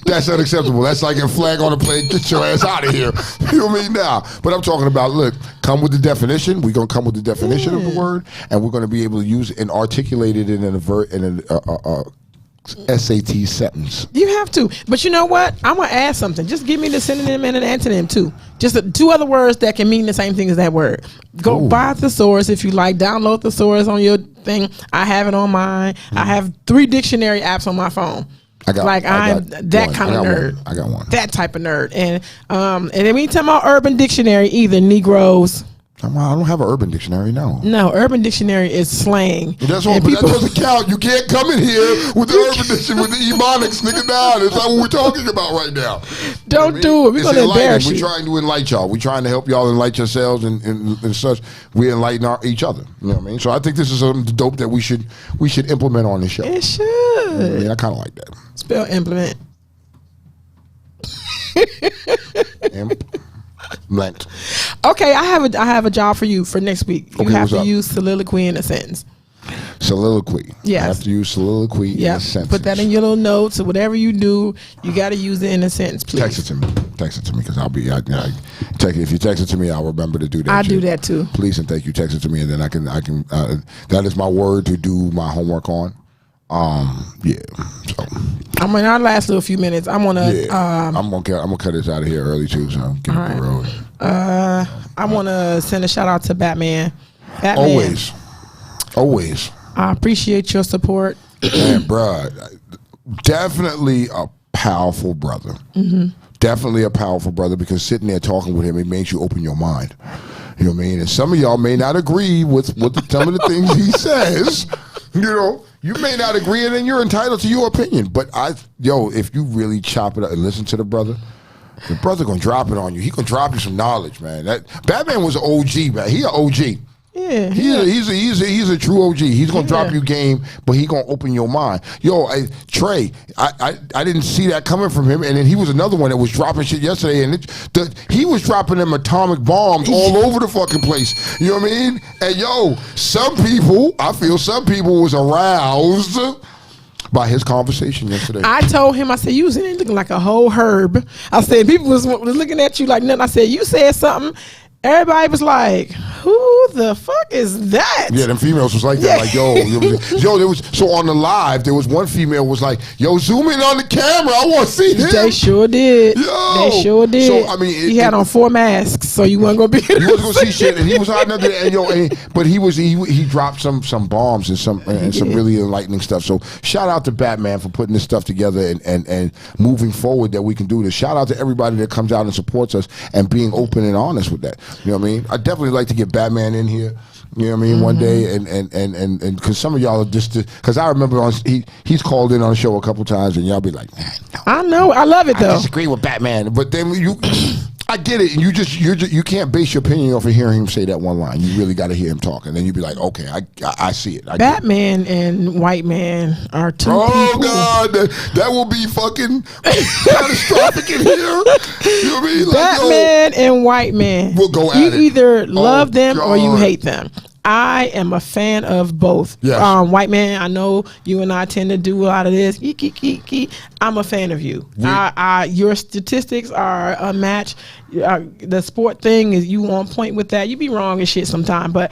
That's unacceptable. That's like a flag on a plane. Get your ass out of here. You know what I mean? Now, but I'm talking about. Look, come with the definition. We're gonna come with the definition of the word, and we're gonna be able to use and articulate it in a SAT sentence. You have to, but you know what? I'm gonna add something. Just give me the synonym and an antonym too. Just 2 other words that can mean the same thing as that word. Go buy the thesaurus if you like. Download the thesaurus on your thing. I have it on mine. I have 3 dictionary apps on my phone. I'm that kind of nerd. I got one. That type of nerd. And then we ain't talking about Urban Dictionary either, Negroes. I don't have an Urban Dictionary, no. No, Urban Dictionary is slang. That's all, but that doesn't count. You can't come in here with the Urban Dictionary, with the ebonics, nigga, down. It's not what we're talking about right now. Don't do it. We're going to embarrass you. We're trying to enlighten y'all. We're trying to help y'all enlighten yourselves and such. We enlighten each other. You know what I mean? So I think this is something dope that we should implement on this show. It should. I mean, I kind of like that. Spell implement. Lent. Okay, I have a job for you for next week. You have to use soliloquy in a sentence. Soliloquy. Yes. I have to use soliloquy in a sentence. Put that in your little notes or whatever you do. You got to use it in a sentence, please. Text it to me because I'll be. If you text it to me, I'll remember to do that. I do that too. Please and thank you. Text it to me, and then I can. That is my word to do my homework on. Yeah. So I'm in our last little few minutes. I'm gonna. I'm gonna cut this out of here early too. So get up the road. I want to send a shout out to Batman. Always. I appreciate your support. Man, bruh, definitely a powerful brother. Mm-hmm. definitely a powerful brother because sitting there talking with him, it makes you open your mind. You know what I mean? And some of y'all may not agree with some of the things he says. You know, you may not agree, and then you're entitled to your opinion. But if you really chop it up and listen to the brother gonna drop it on you. He gonna drop you some knowledge, man. That Batman was an OG, man. He an OG. Yeah, he's a true OG. He's gonna drop you game, but he gonna open your mind. Trey, I didn't see that coming from him, and then he was another one that was dropping shit yesterday, and he was dropping them atomic bombs all over the fucking place. You know what I mean? And I feel some people was aroused by his conversation yesterday. I told him, I said, you was in there looking like a whole herb. I said, people was looking at you like nothing. I said, you said something. Everybody was like, who the fuck is that? Yeah, them females was like that. Like, there was so on the live, there was one female was like, yo, zoom in on the camera. I want to see him. They sure did. They sure did. So, I mean, he had on 4 masks, so you weren't going to be able to wasn't going to see shit. And he was hiding under there. But he dropped some bombs and some really enlightening stuff. So shout out to Batman for putting this stuff together and moving forward that we can do this. Shout out to everybody that comes out and supports us and being open and honest with that. You know what I mean? I definitely like to get Batman in here. You know what I mean? One day, and because some of y'all are just because I remember he's called in on the show a couple times, and y'all be like, man, no, I know, I love it though. I disagree with Batman, but then I get it, and you can't base your opinion off of hearing him say that one line. You really got to hear him talk, and then you be like, okay, I see it. Batman and White Man are two people. Oh God, that will be fucking catastrophic in here. You know what I mean? Like, Batman and White Man. We'll go at you it. either love them or you God. hate them. I am a fan of both. Yes. White Man, I know you and I tend to do a lot of this. I'm a fan of you. Your statistics are unmatched. The sport thing is you on point with that. You be wrong and shit sometimes, but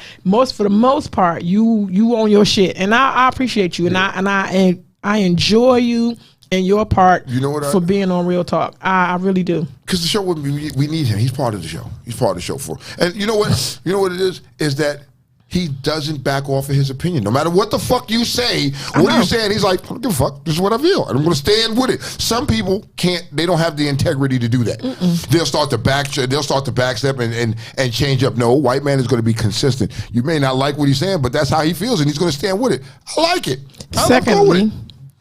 for the most part, you on your shit, and I appreciate you, and I enjoy you and your part. You know what for being on Real Talk. I really do. Because the show wouldn't be. We need him. He's part of the show. He's part of the show and you know what? You know what it is that. He doesn't back off of his opinion. No matter what the fuck you say, what are you saying? He's like, I don't give a fuck. This is what I feel. And I'm going to stand with it. Some people can't, they don't have the integrity to do that. They'll start to backstep and change up. No, White Man is going to be consistent. You may not like what he's saying, but that's how he feels, and he's going to stand with it. I like it.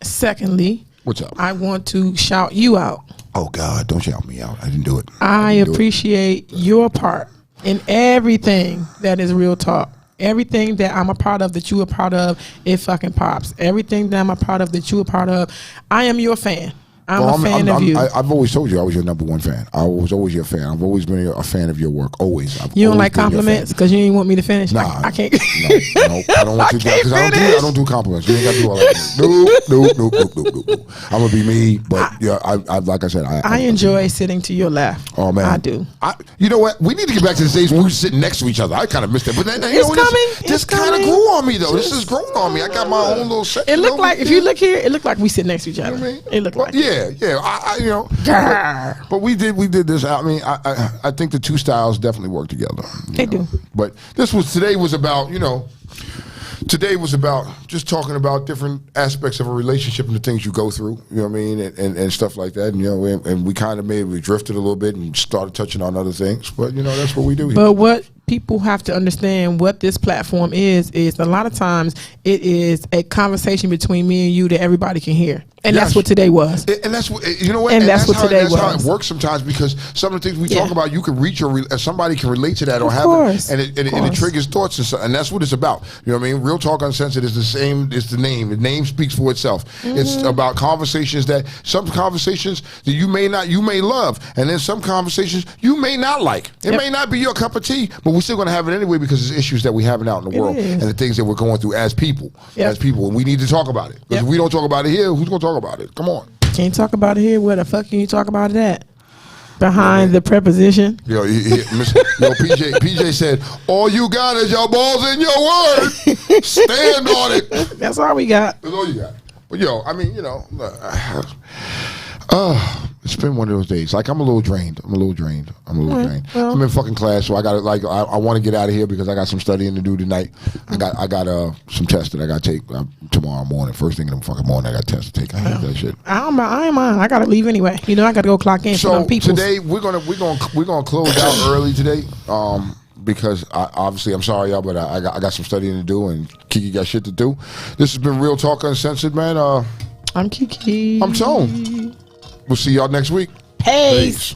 Secondly, what's up? I want to shout you out. Oh, God, don't shout me out. I didn't do it. I appreciate your part in everything that is Real Talk. Everything that I'm a part of that you a part of, it fucking pops. Everything that I'm a part of that you a part of, I am your fan. I'm a fan of you. I've always told you I was your number one fan. I was always your fan. I've always been a fan of your work. Always. You don't like compliments because you didn't want me to finish? Nah. I can't. No, I don't want to do that because I don't do compliments. You ain't got to do all that. Nope. I'm going to be me, but like I said, I enjoy sitting to your left. Oh, man. I do. You know what? We need to get back to the stage when we were sitting next to each other. I kind of missed it. But then, this kind of grew on me, though. This is growing on me. I got my own little section. It looked like, if you look here, it looked like we sit next to each other. You know what I mean? It looked like Yeah. But we did this. I mean, I think the two styles definitely work together. They do. But today was about just talking about different aspects of a relationship and the things you go through. You know what I mean, and stuff like that. And, and we kind of we drifted a little bit and started touching on other things. But that's what we do here. But what people have to understand, what this platform is a lot of times it is a conversation between me and you that everybody can hear. And that's what today was. And that's what, you know what? And that's what today was. That's how it works sometimes, because some of the things we talk about, you can reach somebody can relate to that or have it, and it triggers thoughts and that's what it's about. You know what I mean? Real Talk Uncensored is the same. It's the name. The name speaks for itself. It's about conversations some conversations that you may love, and then some conversations you may not like. It may not be your cup of tea, but we're still going to have it anyway because there's issues that we have out in the world and the things that we're going through as people. And we need to talk about it. Because if we don't talk about it here, who's going to talk about it? Come on. Can't talk about it here. Where the fuck can you talk about it at? Behind the preposition. PJ said, all you got is your balls and your word. Stand on it. That's all we got. That's all you got. But I mean, It's been one of those days. Like, I'm a little drained. I'm in fucking class, so I got to, I want to get out of here because I got some studying to do tonight. I got some tests that I got to take tomorrow morning. First thing in the fucking morning, I got tests to take. I hate that shit. I ain't mind. I got to leave anyway. I got to go clock in for them people. So today we're gonna close out early today. Because obviously, I'm sorry, y'all, but I got some studying to do, and Kiki got shit to do. This has been Real Talk Uncensored, man. I'm Kiki. I'm Tone. We'll see y'all next week. Peace.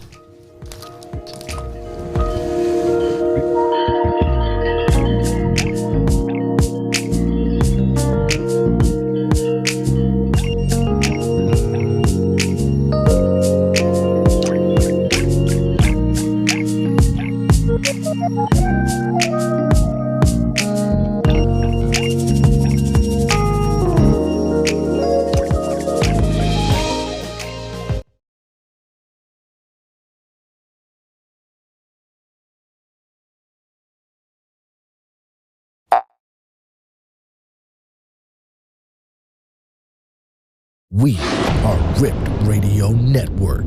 We are Ripped Radio Network.